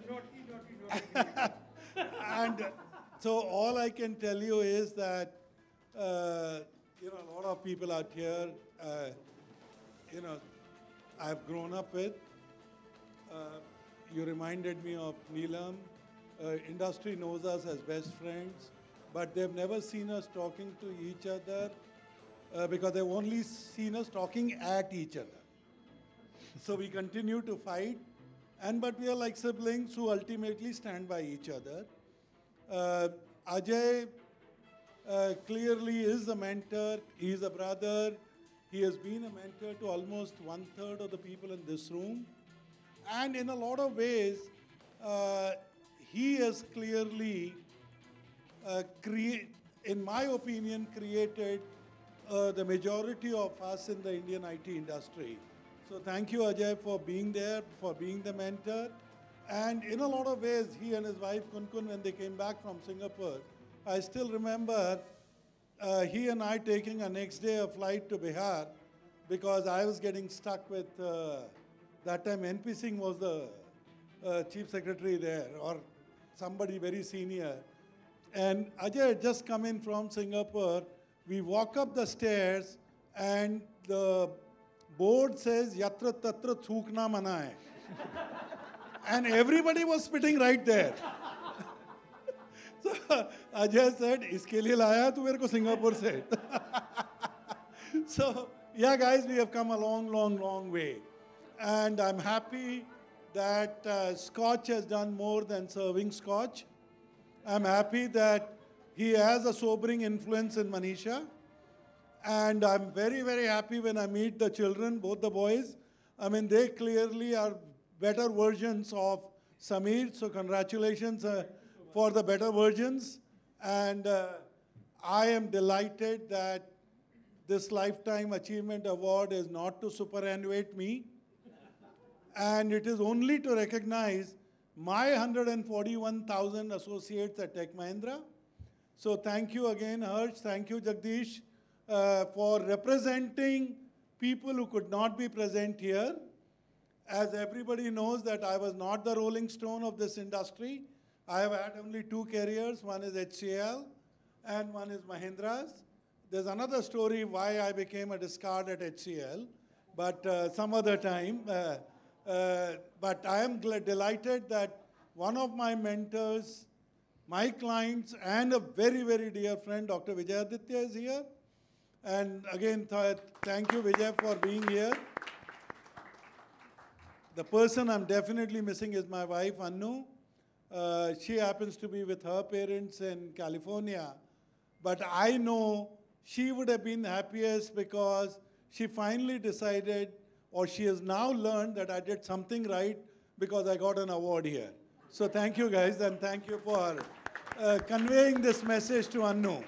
H: and so all I can tell you is that, you know, a lot of people out here, you know, I've grown up with. You reminded me of Neelam. Industry knows us as best friends, but they've never seen us talking to each other because they've only seen us talking at each other. So we continue to fight, but we are like siblings who ultimately stand by each other. Ajay clearly is a mentor, he is a brother, he has been a mentor to almost 1/3 of the people in this room. And in a lot of ways, he has clearly, in my opinion, created the majority of us in the Indian IT industry. So thank you, Ajay, for being there, for being the mentor. And in a lot of ways, he and his wife, Kunkun, when they came back from Singapore, I still remember he and I taking a next day a flight to Bihar because I was getting stuck with, that time NP Singh was the chief secretary there, or somebody very senior. And Ajay had just come in from Singapore. We walk up the stairs and the board says, Yatra Tatra Thukna Mana hai. And everybody was spitting right there. So Ajay said, Iske liye laya tu mere ko Singapore se. So, yeah, guys, we have come a long, long, long way. And I'm happy that Scotch has done more than serving Scotch. I'm happy that he has a sobering influence in Manisha. And I'm very, very happy when I meet the children, both the boys. I mean, they clearly are better versions of Samir. So congratulations for the better versions. And I am delighted that this Lifetime Achievement Award is not to superannuate me. And it is only to recognize my 141,000 associates at Tech Mahindra. So thank you again, Harsh. Thank you, Jagdish, for representing people who could not be present here. As everybody knows that I was not the Rolling Stone of this industry. I have had only two careers. One is HCL and one is Mahindra's. There's another story why I became a discard at HCL, but some other time. But I am delighted that one of my mentors, my clients, and a very, very dear friend, Dr. Vijay Aditya, is here. And again, thank you, Vijay, for being here. The person I'm definitely missing is my wife, Annu. She happens to be with her parents in California. But I know she would have been happiest because she finally decided, or she has now learned that I did something right because I got an award here. So thank you guys, and thank you for conveying this message to Annu.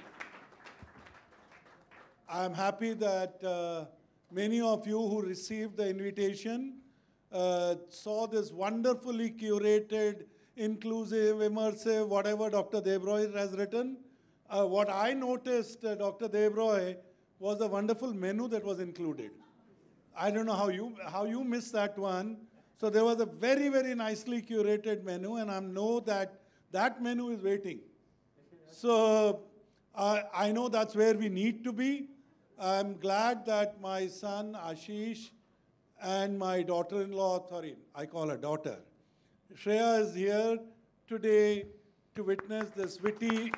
H: I'm happy that many of you who received the invitation saw this wonderfully curated, inclusive, immersive, whatever Dr. Devroy has written. What I noticed, Dr. Devroy, was a wonderful menu that was included. I don't know how you missed that one. So there was a very, very nicely curated menu, and I know that that menu is waiting. So I know that's where we need to be. I'm glad that my son, Ashish, and my daughter-in-law, sorry, I call her daughter, Shreya, is here today to witness this witty,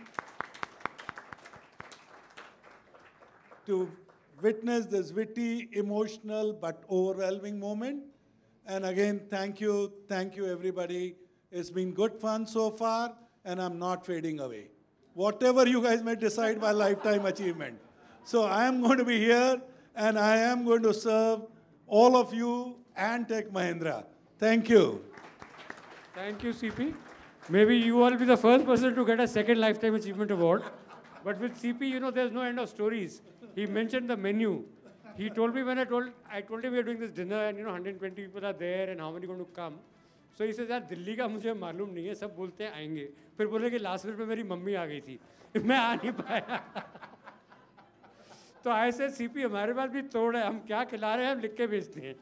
H: emotional, but overwhelming moment. And again, thank you everybody. It's been good fun so far, and I'm not fading away. Whatever you guys may decide by lifetime achievement. So I am going to be here, and I am going to serve all of you and Tech Mahindra. Thank you.
D: Thank you, CP. Maybe you will be the first person to get a second Lifetime Achievement Award. But with CP, you know, there's no end of stories. He mentioned the menu. He told me when I told him we are doing this dinner and, you know, 120 people are there and how many are going to come. So he says, यार दिल्ली का मुझे मालूम नहीं है, सब बोलते हैं आएंगे. फिर बोले कि लास्ट मिनट में मेरी मम्मी आ गई थी. मैं आ नहीं पाया. तो ऐसे सीपी हमारे पास भी तोड़ है, हम क्या खिला रहे हैं हम लिख के भेजते हैं.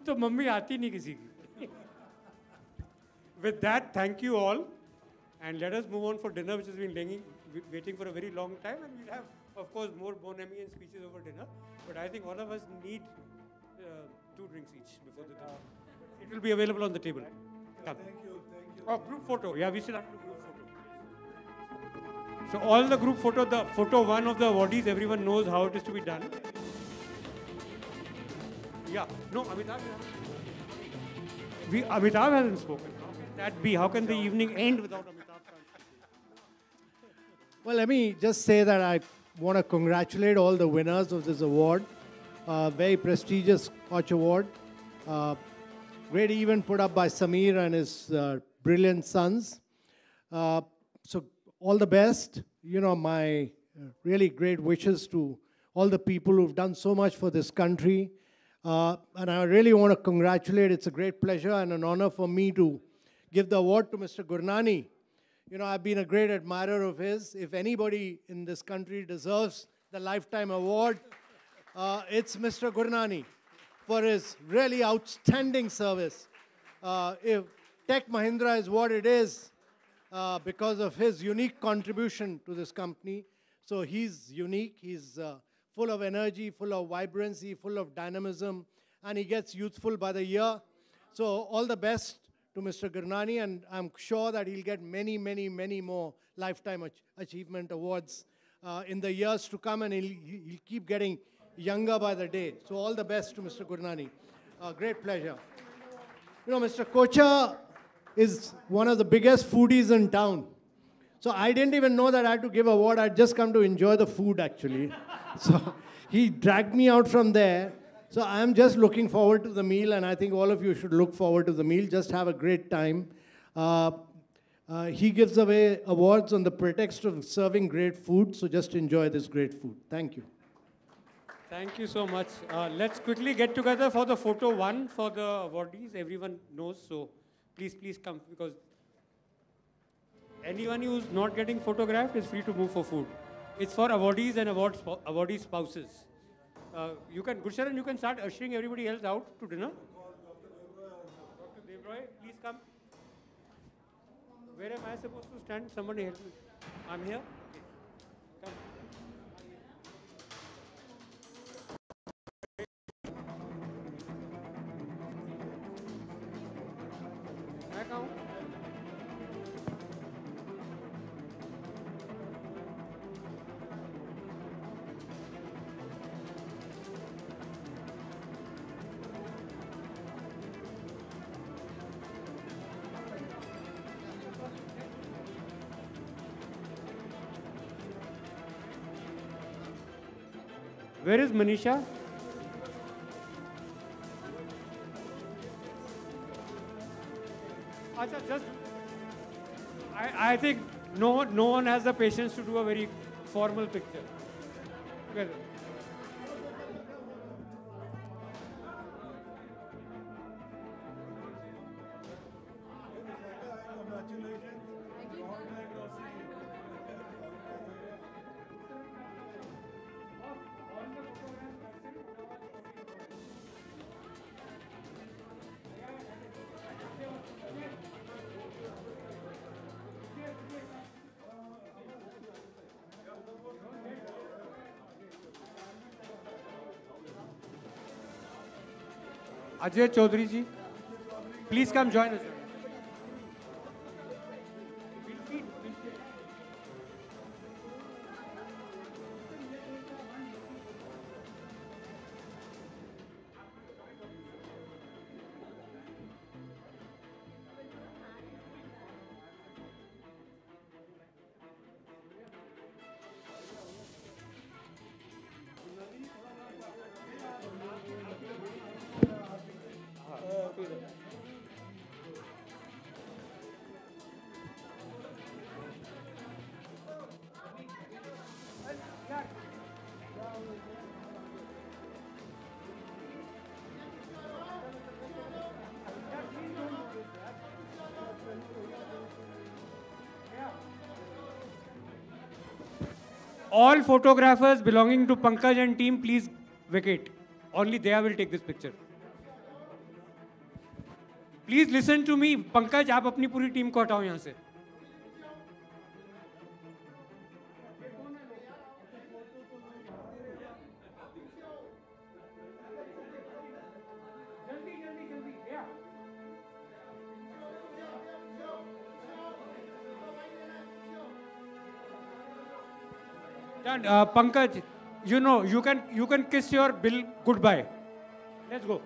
D: तो मम्मी आती नहीं किसी की. With that, thank you all, and let us move on for dinner, which has been waiting for a very long time, and we'll have, of course, more bon ami speeches over dinner. But I think all of us need 2 drinks each before the dinner. It will be available on the table. Thank you. Oh, group photo. Yeah, we still have to do group photo. So all the group photo, the photo 1 of the awardees, everyone knows how it is to be done. Yeah. No, Amitabh. Amitabh hasn't spoken. How can that be? How can the evening end without Amitabh?
E: Well, let me just say that I want to congratulate all the winners of this award. Very prestigious SKOCH award. Great event put up by Samir and his brilliant sons. So all the best. You know, my really great wishes to all the people who've done so much for this country. And I really want to congratulate. It's a great pleasure and an honor for me to give the award to Mr. Gurnani.
I: You know, I've been a great admirer of his. If anybody in this country deserves the Lifetime Award, it's Mr. Gurnani for his really outstanding service. If Tech Mahindra is what it is because of his unique contribution to this company. So he's unique, he's full of energy, full of vibrancy, full of dynamism, and he gets youthful by the year. So all the best to Mr. Gurnani, and I'm sure that he'll get many, many, many more Lifetime Achievement Awards in the years to come, and he'll keep getting younger by the day. So all the best to Mr. Gurnani. Great pleasure. You know, Mr. Kocha is one of the biggest foodies in town. So I didn't even know that I had to give award. I'd just come to enjoy the food, actually. So he dragged me out from there. So I'm just looking forward to the meal, and I think all of you should look forward to the meal. Just have a great time. He gives away awards on the pretext of serving great food, so just enjoy this great food. Thank you.
D: Thank you so much. Let's quickly get together for the photo one for the awardees. Everyone knows, so please come, because anyone who's not getting photographed is free to move for food. It's for awardees and awardee spouses. Gursharan, you can start ushering everybody else out to dinner. Dr. Devroy, please come. Where am I supposed to stand? Somebody help me. I'm here. Okay. Come. Back out. Where is Manisha? Just, I think no one has the patience to do a very formal picture. Together. Ajay Chaudhary ji, please come join us. All photographers belonging to Pankaj and team, please vacate. Only they will take this picture. Please listen to me. Pankaj, आप अपनी पूरी team को हटाओ यहाँ से. Done. Pankaj, you know, you can kiss your bill goodbye. Let's go.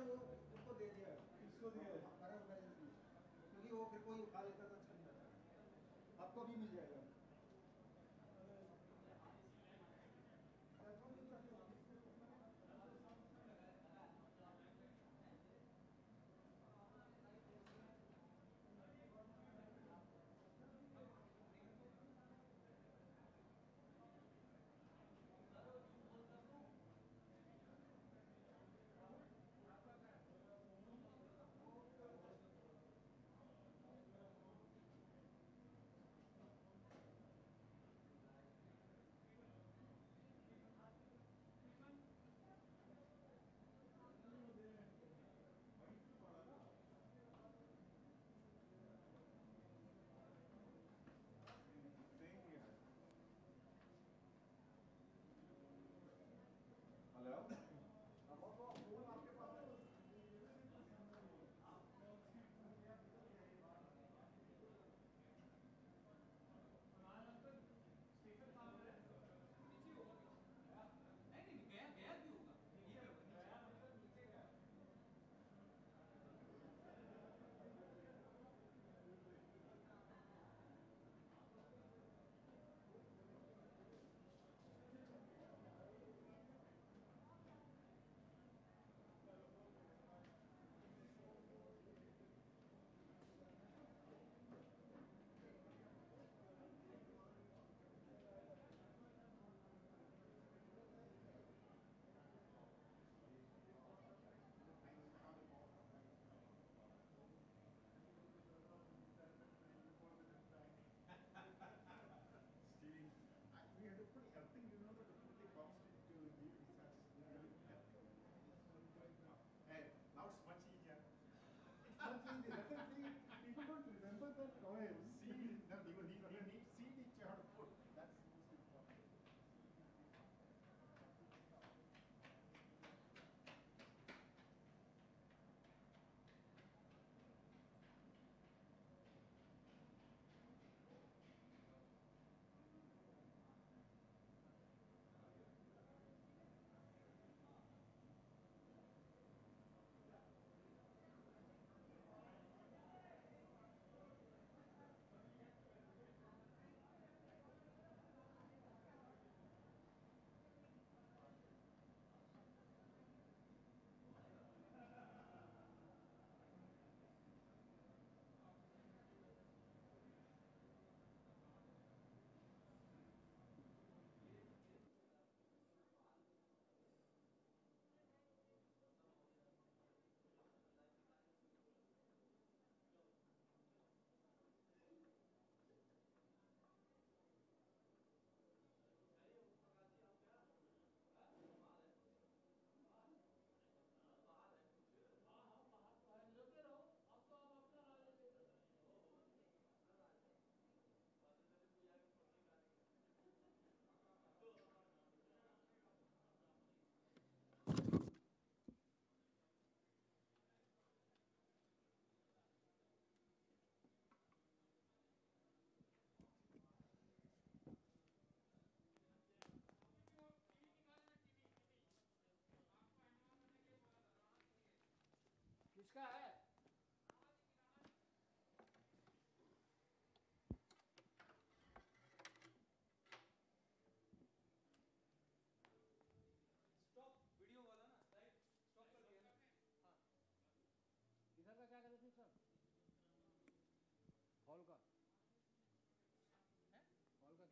J: वो उनको दे दिया इसको दिया क्योंकि वो फिर कोई उठा लेता तो अच्छा नहीं लगता आपको भी मिल जाएगा People don't remember that coin. See, no, you need seed which you have to put. That's most important.
D: किसका है